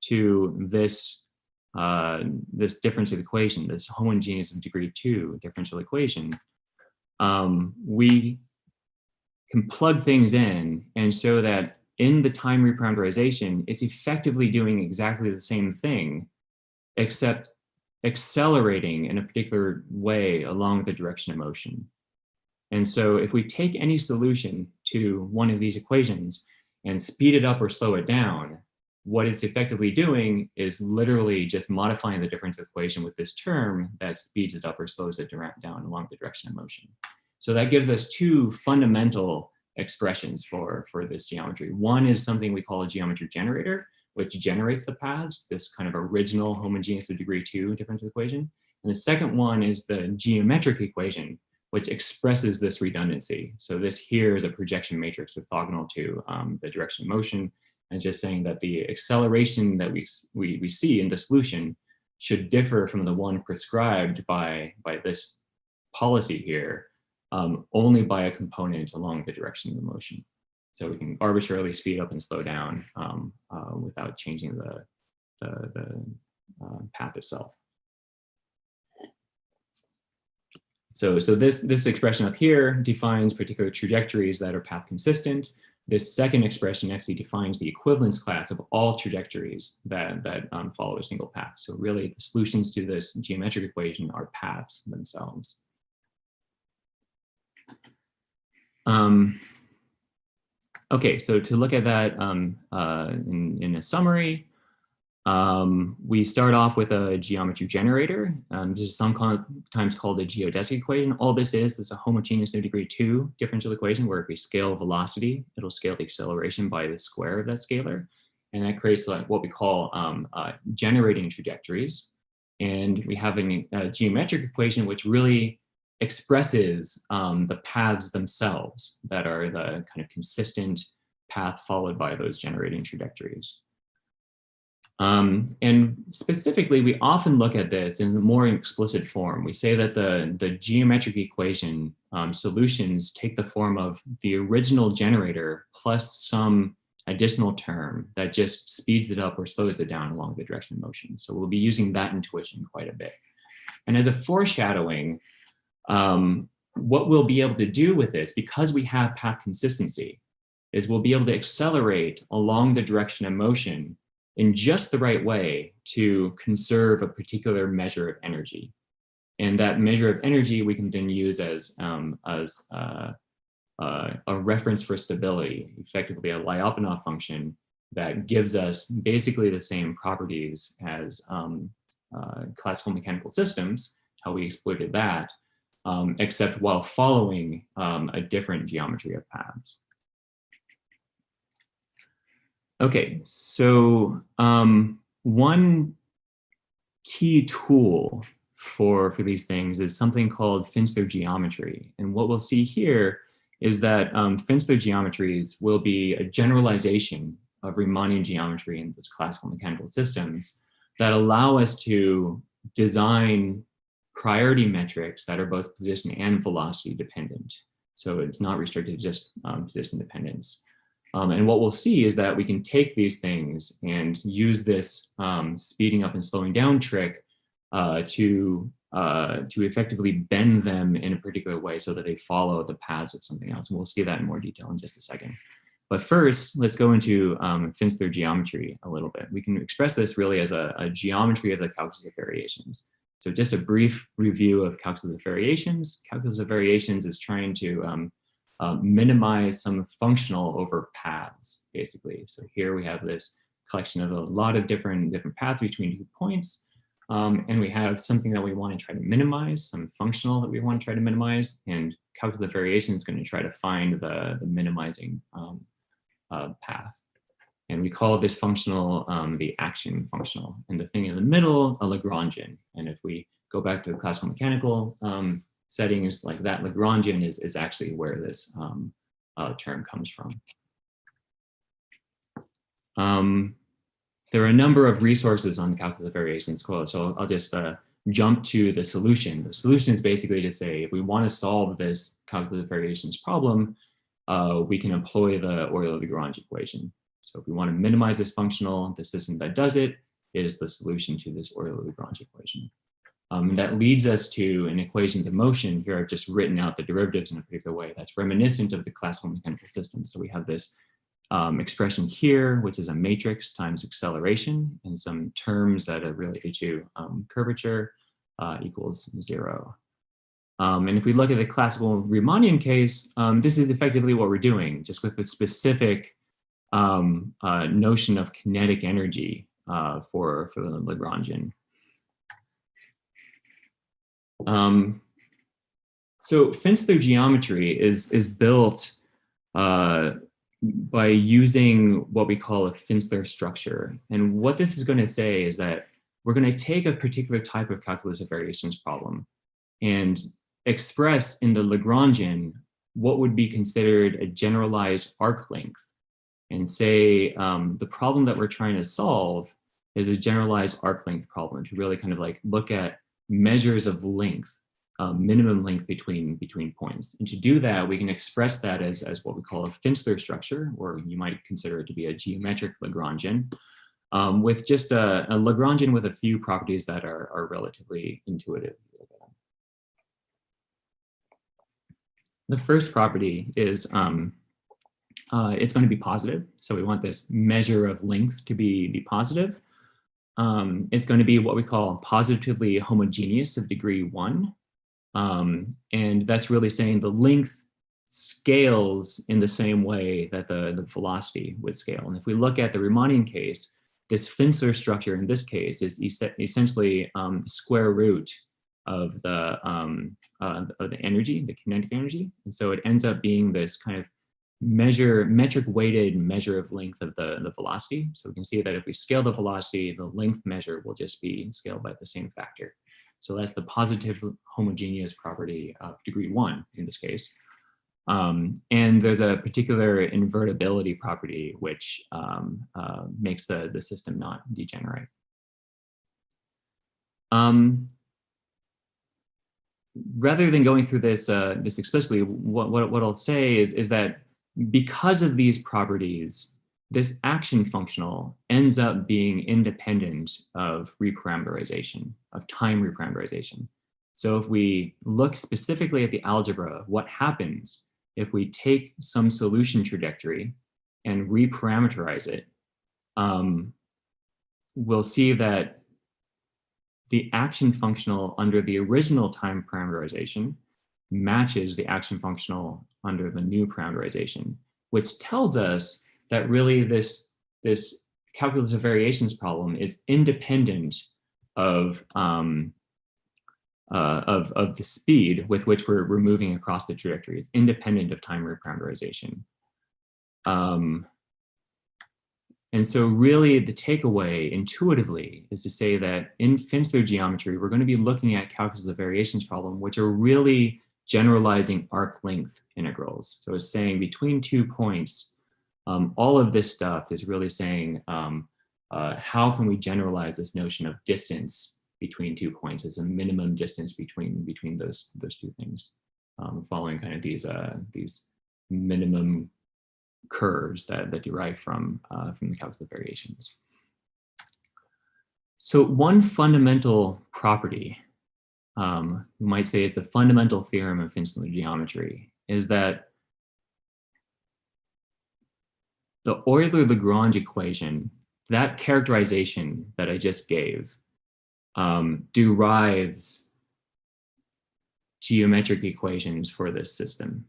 to this, this differential equation, this homogeneous of degree 2 differential equation, we can plug things in and show that in the time reparameterization, it's effectively doing exactly the same thing, except accelerating in a particular way along the direction of motion. And so if we take any solution to one of these equations and speed it up or slow it down, what it's effectively doing is literally just modifying the differential equation with this term that speeds it up or slows it down along the direction of motion. So that gives us 2 fundamental expressions for this geometry. One is something we call a geometry generator, which generates the paths, this kind of original homogeneous of degree 2 differential equation. And the second one is the geometric equation, which expresses this redundancy. So this here is a projection matrix orthogonal to the direction of motion, and just saying that the acceleration that we see in the solution should differ from the one prescribed by this policy here, only by a component along the direction of the motion. So we can arbitrarily speed up and slow down without changing the path itself. So this expression up here defines particular trajectories that are path consistent. This second expression actually defines the equivalence class of all trajectories that follow a single path. So really the solutions to this geometric equation are paths themselves. Okay, so to look at that in a summary, we start off with a geometry generator. This is sometimes called a geodesic equation. All this is a homogeneous of degree 2 differential equation where if we scale velocity, it'll scale the acceleration by the square of that scalar. And that creates like what we call generating trajectories. And we have a geometric equation which really expresses the paths themselves that are the kind of consistent path followed by those generating trajectories. And specifically, we often look at this in a more explicit form. We say that the geometric equation solutions take the form of the original generator plus some additional term that just speeds it up or slows it down along the direction of motion. So we'll be using that intuition quite a bit. And as a foreshadowing, what we'll be able to do with this, because we have path consistency, is we'll be able to accelerate along the direction of motion in just the right way to conserve a particular measure of energy. And that measure of energy we can then use as a reference for stability, effectively a Lyapunov function that gives us basically the same properties as classical mechanical systems, how we exploited that, except while following a different geometry of paths. Okay, so one key tool for these things is something called FINISLER geometry. And what we'll see here is that FINISLER geometries will be a generalization of Riemannian geometry in those classical mechanical systems that allow us to design priority metrics that are both position and velocity dependent. So it's not restricted to just position dependence. And what we'll see is that we can take these things and use this speeding up and slowing down trick to effectively bend them in a particular way so that they follow the paths of something else. And we'll see that in more detail in just a second. But first, let's go into FINISLER geometry a little bit. We can express this really as a geometry of the calculus of variations. So just a brief review of calculus of variations. Calculus of variations is trying to minimize some functional over paths, basically. So here we have this collection of a lot of different paths between 2 points. And we have something that we want to try to minimize, some functional that we want to try to minimize, and calculus of variation is going to try to find the minimizing path. And we call this functional the action functional, and the thing in the middle, a Lagrangian. And if we go back to the classical mechanical settings, like that Lagrangian is actually where this term comes from. There are a number of resources on calculus of variations, so I'll just jump to the solution. The solution is basically to say, if we want to solve this calculus of variations problem, we can employ the Euler-Lagrange equation. So if we want to minimize this functional, the system that does it is the solution to this Euler-Lagrange equation. That leads us to an equation of motion. Here I've just written out the derivatives in a particular way that's reminiscent of the classical mechanical system. So we have this expression here, which is a matrix times acceleration, and some terms that are related to curvature equals 0. And if we look at the classical Riemannian case, this is effectively what we're doing, just with a specific notion of kinetic energy for the Lagrangian. So FINISLER geometry is built by using what we call a FINISLER structure. And what this is going to say is that we're going to take a particular type of calculus of variations problem and express in the Lagrangian what would be considered a generalized arc length, and say the problem that we're trying to solve is a generalized arc length problem, to really kind of like look at measures of length, minimum length between points. And to do that, we can express that as what we call a FINISLER structure, or you might consider it to be a geometric Lagrangian, with just a Lagrangian with a few properties that are relatively intuitive. The first property is it's going to be positive. So we want this measure of length to be positive. It's going to be what we call positively homogeneous of degree 1. And that's really saying the length scales in the same way that the velocity would scale. And if we look at the Riemannian case, this FINISLER structure in this case is essentially the square root of the energy, the kinetic energy. And so it ends up being this kind of metric weighted measure of length of the velocity. So we can see that if we scale the velocity, the length measure will just be scaled by the same factor. So that's the positive homogeneous property of degree 1 in this case. And there's a particular invertibility property which makes the system not degenerate. Rather than going through this explicitly, what I'll say is that because of these properties, this action functional ends up being independent of reparameterization, of time reparameterization. So if we look specifically at the algebra of what happens if we take some solution trajectory and reparameterize it, we'll see that the action functional under the original time parameterization matches the action functional under the new parameterization, which tells us that really this calculus of variations problem is independent of the speed with which we're moving across the trajectory. It's independent of time reparameterization. And so really the takeaway intuitively is to say that in FINSLER geometry, we're going to be looking at calculus of variations problem, which are really generalizing arc length integrals. So it's saying between 2 points, all of this stuff is really saying how can we generalize this notion of distance between 2 points as a minimum distance between those two things, following kind of these minimum curves that derive from the calculus of variations. So one fundamental property, you might say it's a fundamental theorem of FINSLER geometry, is that the Euler-Lagrange equation, that characterization that I just gave, derives geometric equations for this system.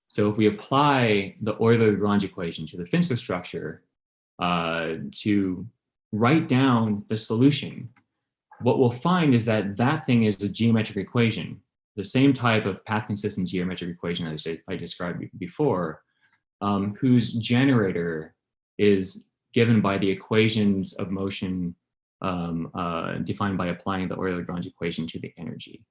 So if we apply the Euler-Lagrange equation to the FINSLER structure to write down the solution, what we'll find is that that thing is a geometric equation, the same type of path-consistent geometric equation as I described before, whose generator is given by the equations of motion defined by applying the Euler-Lagrange equation to the energy.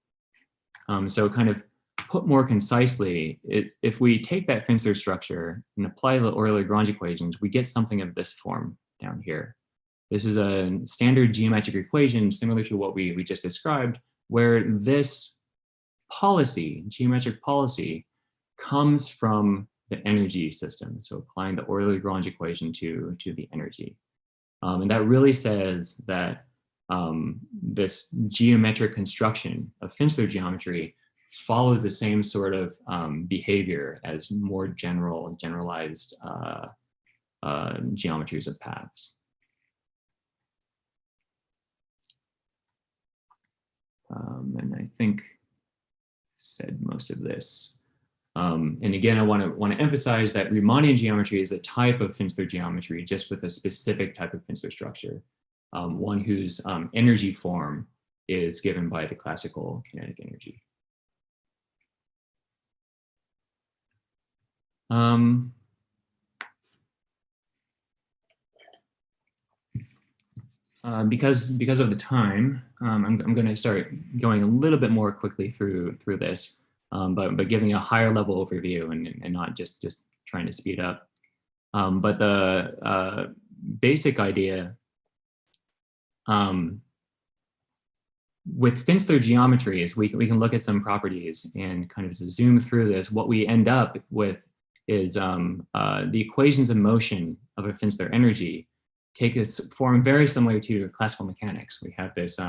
So kind of put more concisely, if we take that FINSLER structure and apply the Euler-Lagrange equations, we get something of this form down here. This is a standard geometric equation similar to what we just described, where this policy, geometric policy, comes from the energy system. So applying the Euler-Lagrange equation to the energy. And that really says that this geometric construction of FINSLER geometry follows the same sort of behavior as more generalized geometries of paths. And I think said most of this. And again, I want to emphasize that Riemannian geometry is a type of FINSLER geometry, just with a specific type of FINSLER structure, one whose energy form is given by the classical kinetic energy. Because of the time, I'm going to start going a little bit more quickly through this, but giving a higher level overview and not just trying to speed up. But the basic idea with FINSLER geometry is we can look at some properties and kind of to zoom through this. What we end up with is the equations of motion of a FINSLER energy take its form very similar to classical mechanics. We have this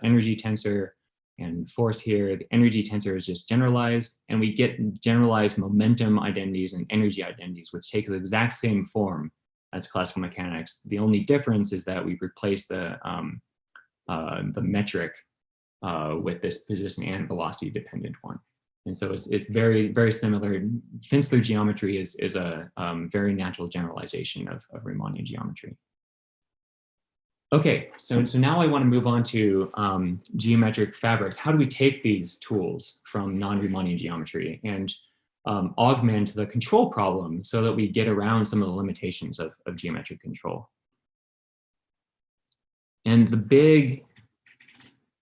energy tensor and force here. The energy tensor is just generalized, and we get generalized momentum identities and energy identities, which takes the exact same form as classical mechanics. The only difference is that we replace the metric with this position and velocity dependent one. And so it's very, very similar. FINSLER geometry is a very natural generalization of Riemannian geometry. Okay, so now I want to move on to geometric fabrics. How do we take these tools from non-Riemannian geometry and augment the control problem so that we get around some of the limitations of geometric control? And the big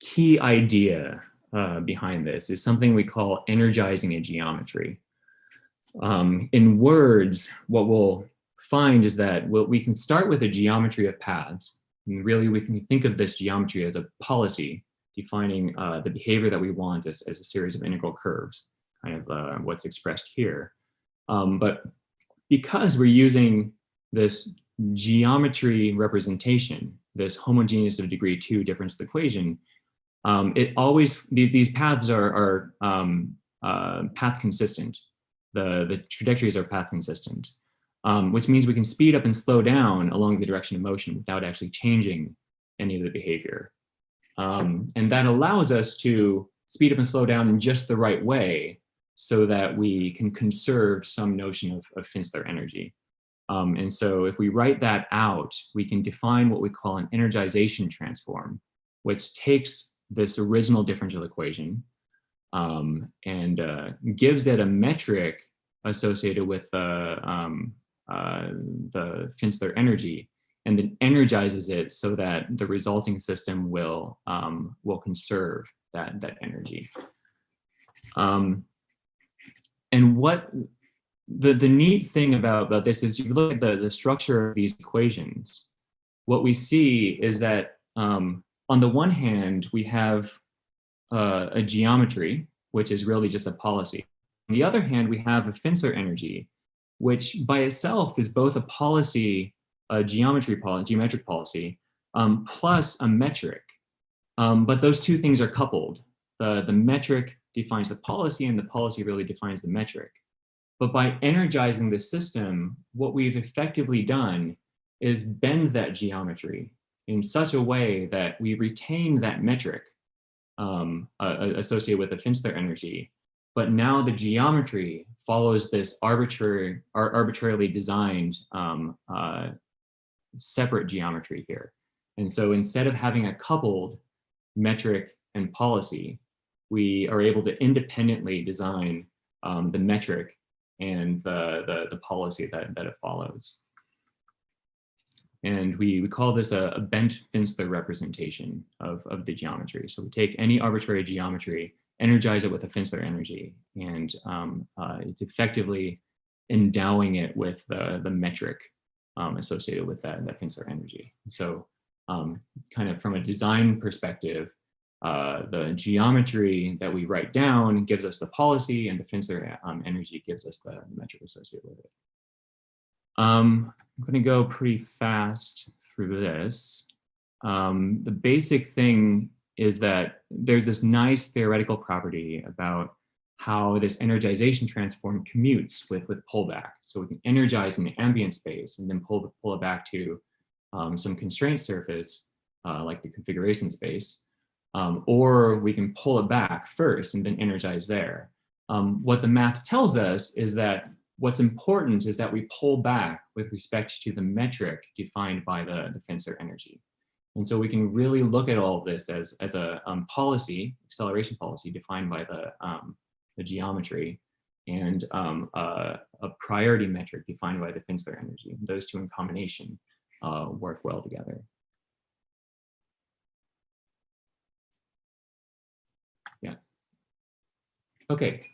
key idea behind this is something we call energizing a geometry. In words, what we'll find is that we can start with a geometry of paths. And really, we can think of this geometry as a policy defining the behavior that we want as a series of integral curves, kind of what's expressed here. But because we're using this geometry representation, this homogeneous of degree 2 differential equation, these paths are path consistent. The trajectories are path consistent. Which means we can speed up and slow down along the direction of motion without actually changing any of the behavior. And that allows us to speed up and slow down in just the right way so that we can conserve some notion of FINSLER energy. And so if we write that out, we can define what we call an energization transform, which takes this original differential equation and gives it a metric associated with FINSLER energy, and then energizes it so that the resulting system will conserve that energy. And what the neat thing about this is, you look at the structure of these equations, what we see is that on the one hand, we have a geometry, which is really just a policy. On the other hand, we have a FINSLER energy, which by itself is both a policy, a geometric policy, plus a metric. But those two things are coupled. The metric defines the policy, and the policy really defines the metric. But by energizing the system, what we've effectively done is bend that geometry in such a way that we retain that metric associated with the FINSLER energy. But now the geometry follows this arbitrarily designed separate geometry here. And so instead of having a coupled metric and policy, we are able to independently design the metric and the policy that it follows. And we call this a bent FINSLER representation of the geometry. So we take any arbitrary geometry, energize it with a FINSLER energy, and it's effectively endowing it with the metric associated with that FINSLER energy. So kind of from a design perspective, the geometry that we write down gives us the policy, and the FINSLER energy gives us the metric associated with it. I'm going to go pretty fast through this. The basic thing is that there's this nice theoretical property about how this energization transform commutes with pullback. So we can energize in the ambient space and then pull it back to some constraint surface, like the configuration space, or we can pull it back first and then energize there. What the math tells us is that what's important is that we pull back with respect to the metric defined by the FINSLER energy. And so we can really look at all of this as a policy, acceleration policy defined by the geometry, and a priority metric defined by the FINSLER energy. Those two in combination work well together. Yeah. Okay.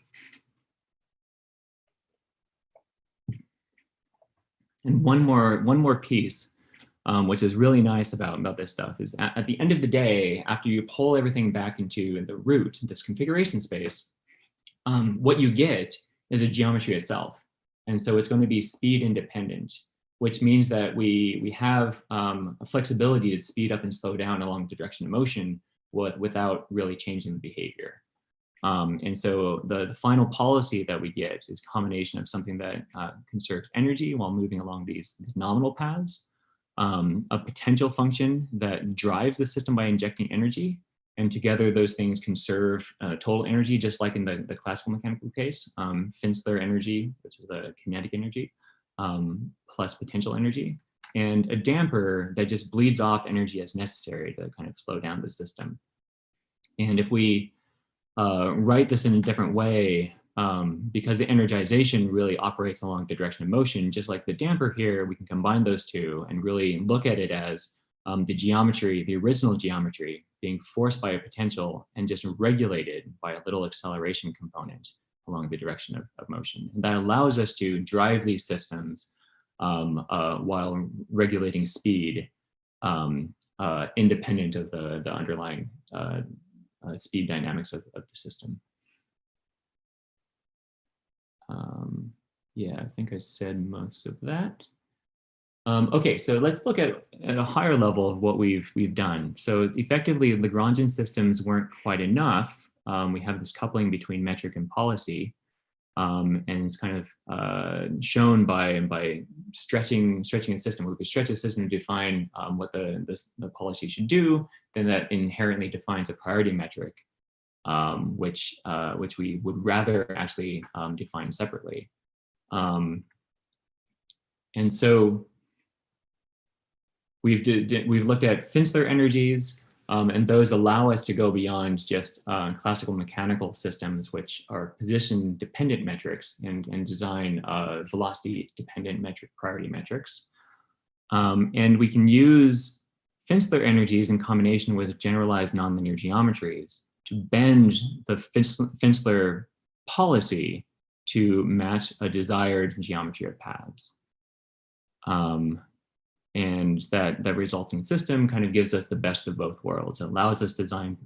And one more piece, which is really nice about this stuff, is at the end of the day, after you pull everything back into the root, this configuration space, what you get is a geometry itself. And so it's going to be speed independent, which means that we have a flexibility to speed up and slow down along the direction of motion without really changing the behavior. And so the final policy that we get is a combination of something that conserves energy while moving along these nominal paths, a potential function that drives the system by injecting energy, and together those things conserve total energy, just like in the classical mechanical case, FINSLER energy, which is the kinetic energy, plus potential energy, and a damper that just bleeds off energy as necessary to kind of slow down the system. And if we write this in a different way, because the energization really operates along the direction of motion, just like the damper here, we can combine those two and really look at it as the geometry, the original geometry, being forced by a potential and just regulated by a little acceleration component along the direction of motion. And that allows us to drive these systems while regulating speed independent of the underlying speed dynamics of the system. Yeah, I think I said most of that. Okay, so let's look at a higher level of what we've done. So effectively, Lagrangian systems weren't quite enough. We have this coupling between metric and policy, and it's kind of shown by stretching a system. If we stretch a system to define what the policy should do, then that inherently defines a priority metric, which we would rather actually define separately. And so we've looked at FINSLER energies, And those allow us to go beyond just classical mechanical systems, which are position-dependent metrics, and design velocity-dependent metric priority metrics. And we can use FINISLER energies in combination with generalized nonlinear geometries to bend the FINISLER policy to match a desired geometry of paths. And that resulting system kind of gives us the best of both worlds. It allows us to design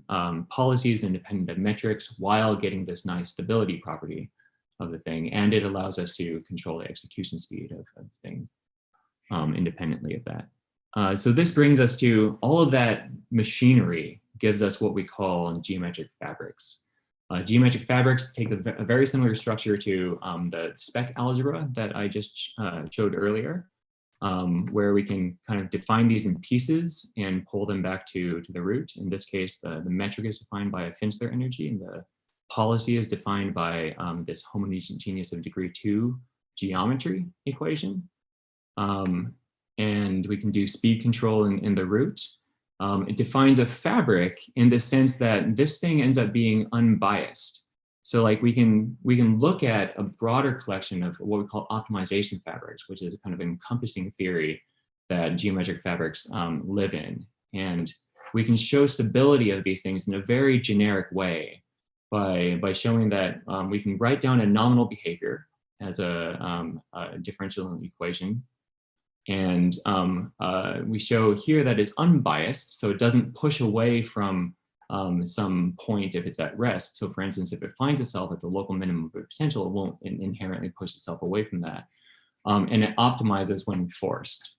policies independent of metrics while getting this nice stability property of the thing. And it allows us to control the execution speed of the thing independently of that. So this brings us to all of that machinery gives us what we call geometric fabrics. Geometric fabrics take a very similar structure to the SPEC algebra that I just showed earlier. Where we can kind of define these in pieces and pull them back to the root. In this case, the metric is defined by a FINISLER energy, and the policy is defined by this homogeneous of degree 2 geometry equation. And we can do speed control in the root. It defines a fabric in the sense that this thing ends up being unbiased. So like we can look at a broader collection of what we call optimization fabrics, which is a kind of encompassing theory that geometric fabrics live in. And we can show stability of these things in a very generic way by showing that we can write down a nominal behavior as a differential equation. And we show here that is unbiased, so it doesn't push away from some point if it's at rest. So for instance, if it finds itself at the local minimum of potential, it won't inherently push itself away from that. And it optimizes when forced.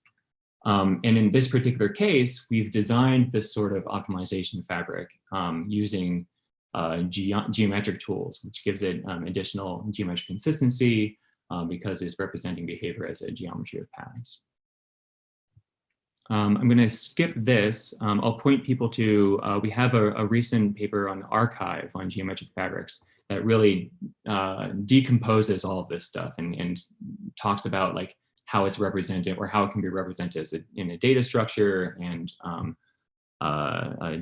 And in this particular case, we've designed this sort of optimization fabric using geometric tools, which gives it additional geometric consistency because it's representing behavior as a geometry of paths. I'm going to skip this. I'll point people to, we have a recent paper on arXiv on geometric fabrics that really decomposes all of this stuff and talks about like how it's represented or how it can be represented as in a data structure and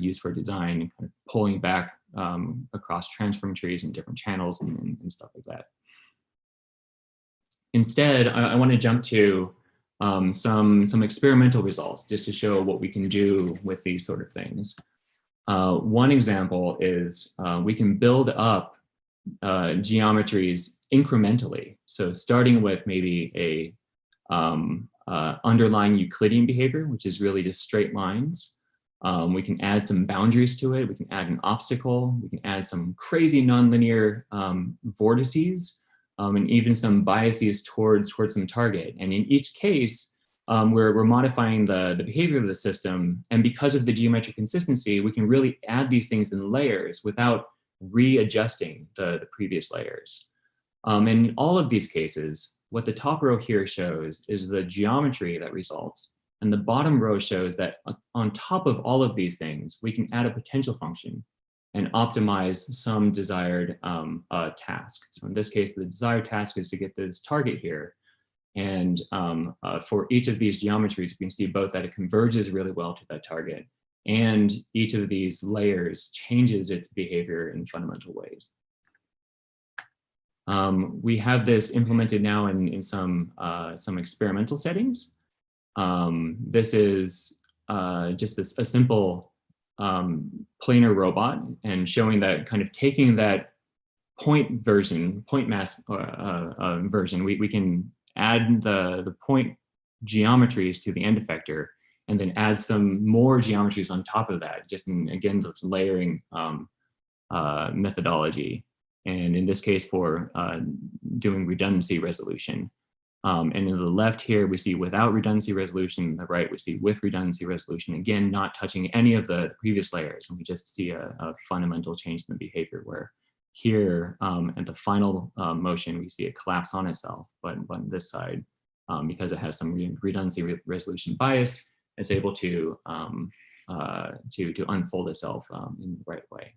used for design, kind of pulling back across transform trees and different channels and stuff like that. Instead, I want to jump to some experimental results just to show what we can do with these sort of things. One example is we can build up geometries incrementally. So starting with maybe a underlying Euclidean behavior, which is really just straight lines. We can add some boundaries to it. We can add an obstacle. We can add some crazy nonlinear vortices. And even some biases towards some target. And in each case, we're modifying the behavior of the system. And because of the geometric consistency, we can really add these things in layers without readjusting the previous layers. And in all of these cases, what the top row here shows is the geometry that results. And the bottom row shows that on top of all of these things, we can add a potential function and optimize some desired task. So in this case, the desired task is to get this target here. And for each of these geometries, we can see both that it converges really well to that target, and each of these layers changes its behavior in fundamental ways. We have this implemented now in some experimental settings. This is just a simple planar robot, and showing that kind of taking that point mass version, we can add the point geometries to the end effector and then add some more geometries on top of that, just in, again, this layering methodology. And in this case, for doing redundancy resolution. And in the left here, we see without redundancy resolution. In the right, we see with redundancy resolution. Again, not touching any of the previous layers. And we just see a fundamental change in the behavior, where here at the final motion, we see it collapse on itself. But on this side, because it has some redundancy resolution bias, it's able to unfold itself in the right way.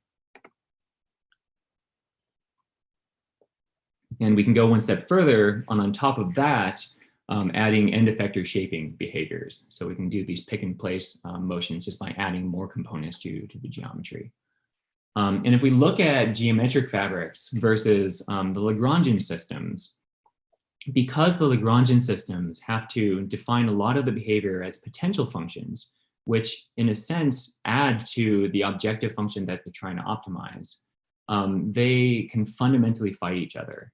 And we can go one step further. On top of that, adding end effector shaping behaviors. So we can do these pick and place motions just by adding more components to the geometry. And if we look at geometric fabrics versus the Lagrangian systems, because the Lagrangian systems have to define a lot of the behavior as potential functions, which in a sense add to the objective function that they're trying to optimize, they can fundamentally fight each other.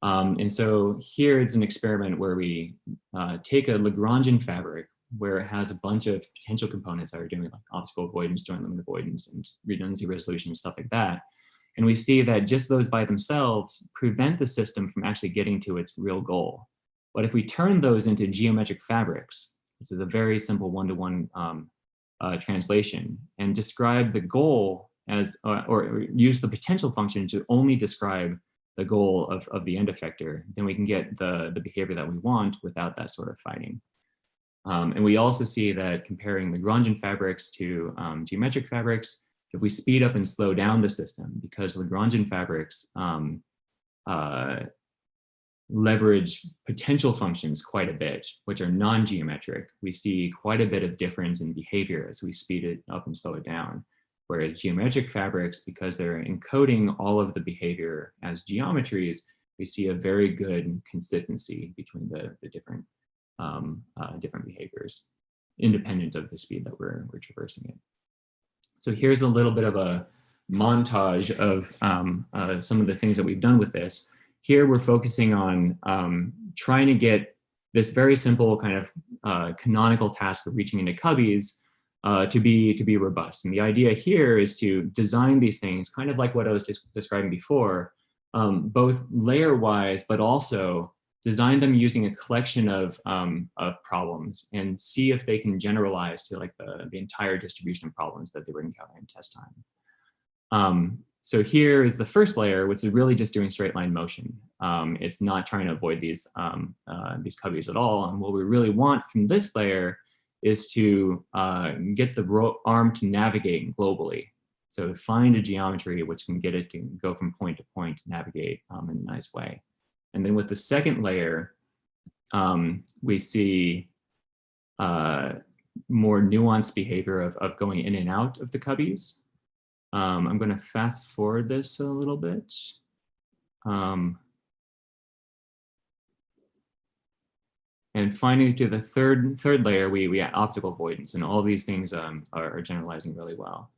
And so here it's an experiment where we take a Lagrangian fabric where it has a bunch of potential components that are doing like obstacle avoidance, joint limit avoidance, and redundancy resolution and stuff like that. And we see that just those by themselves prevent the system from actually getting to its real goal. But if we turn those into geometric fabrics, this is a very simple one-to-one translation, and describe the goal as, or use the potential function to only describe the goal of the end effector, then we can get the behavior that we want without that sort of fighting. And we also see that comparing Lagrangian fabrics to geometric fabrics, if we speed up and slow down the system, because Lagrangian fabrics leverage potential functions quite a bit, which are non-geometric, we see quite a bit of difference in behavior as we speed it up and slow it down. Whereas geometric fabrics, because they're encoding all of the behavior as geometries, we see a very good consistency between the different different behaviors, independent of the speed that we're traversing it. So here's a little bit of a montage of some of the things that we've done with this. Here we're focusing on trying to get this very simple kind of canonical task of reaching into cubbies to be robust. And the idea here is to design these things kind of like what I was describing before, both layer-wise, but also design them using a collection of problems and see if they can generalize to like the entire distribution of problems that they were encountering in test time. So here is the first layer, which is really just doing straight line motion. It's not trying to avoid these cubbies at all. And what we really want from this layer is to get the arm to navigate globally. So find a geometry which can get it to go from point to point to navigate in a nice way. And then with the second layer, we see more nuanced behavior of going in and out of the cubbies. I'm going to fast forward this a little bit. And finally, to the third layer, we add obstacle avoidance, and all these things are generalizing really well.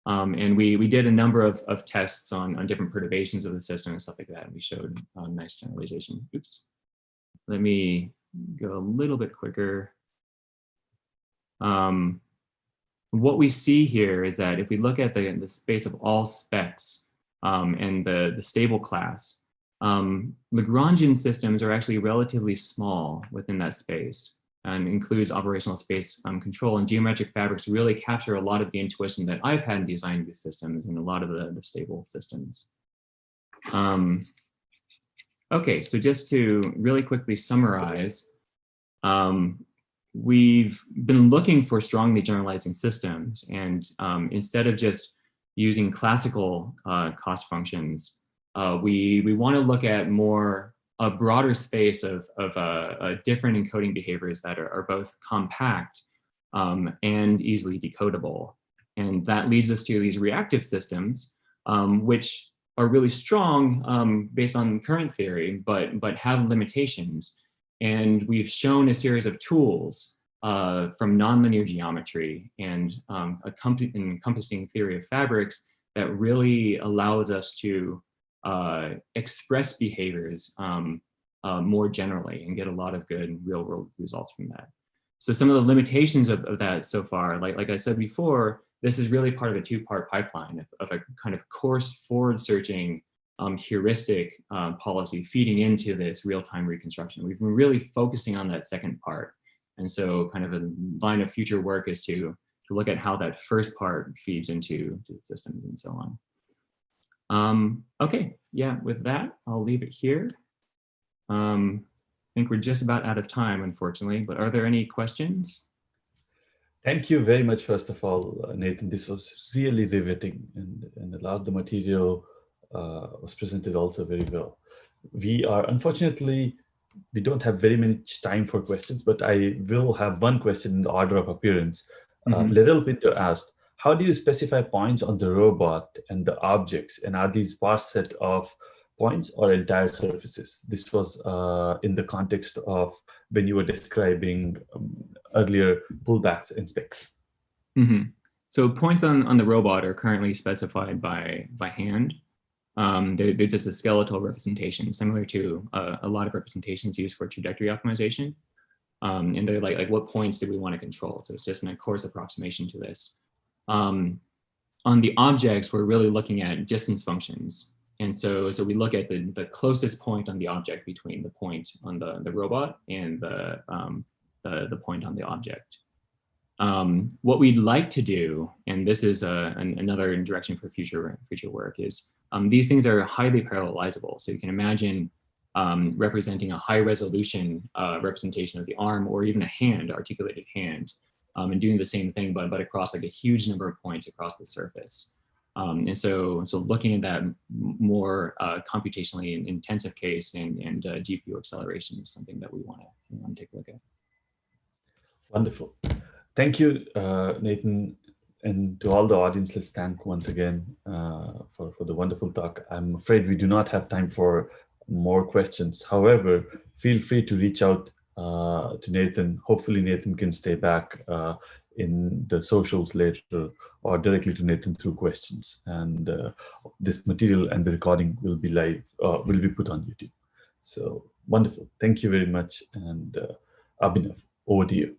And we did a number of tests on different perturbations of the system and stuff like that, and we showed nice generalization. Oops. Let me go a little bit quicker. What we see here is that if we look at the space of all specs and the stable class, Lagrangian systems are actually relatively small within that space and includes operational space control, and geometric fabrics really capture a lot of the intuition that I've had in designing these systems and a lot of the stable systems. Okay, so just to really quickly summarize, we've been looking for strongly generalizing systems, and instead of just using classical cost functions, we want to look at a broader space of different encoding behaviors that are both compact and easily decodable. And that leads us to these reactive systems, which are really strong based on current theory, but have limitations. And we've shown a series of tools from nonlinear geometry and encompassing theory of fabrics that really allows us to express behaviors more generally and get a lot of good real world results from that. So some of the limitations of that so far, like I said before, this is really part of a two-part pipeline of a kind of coarse forward searching heuristic policy feeding into this real-time reconstruction. We've been really focusing on that second part. And so kind of a line of future work is to look at how that first part feeds into the systems and so on. Okay, yeah, with that, I'll leave it here. I think we're just about out of time, unfortunately, but are there any questions? Thank you very much, first of all, Nathan. This was really riveting, and a lot of the material was presented also very well. We are unfortunately we don't have very much time for questions, but I will have one question in the order of appearance. Little Pinto asked, how do you specify points on the robot and the objects? And are these sparse set of points or entire surfaces? This was in the context of when you were describing earlier pullbacks and specs. So points on the robot are currently specified by hand. They're just a skeletal representation, similar to a lot of representations used for trajectory optimization. And they're like what points do we want to control? So it's just a coarse approximation to this. On the objects, we're really looking at distance functions. And so we look at the closest point on the object between the point on the robot and the point on the object. What we'd like to do, and this is another direction for future work, is these things are highly parallelizable. So you can imagine representing a high resolution representation of the arm or even a hand, articulated hand, and doing the same thing, but across like a huge number of points across the surface. And so looking at that more computationally intensive case and GPU acceleration is something that we want to take a look at. Wonderful. Thank you, Nathan, and to all the audience. Let's thank once again for the wonderful talk. I'm afraid we do not have time for more questions. However, feel free to reach out to Nathan. Hopefully Nathan can stay back in the socials later or directly to Nathan through questions. And this material and the recording will be live, will be put on YouTube. So wonderful. Thank you very much. And Abhinav, over to you.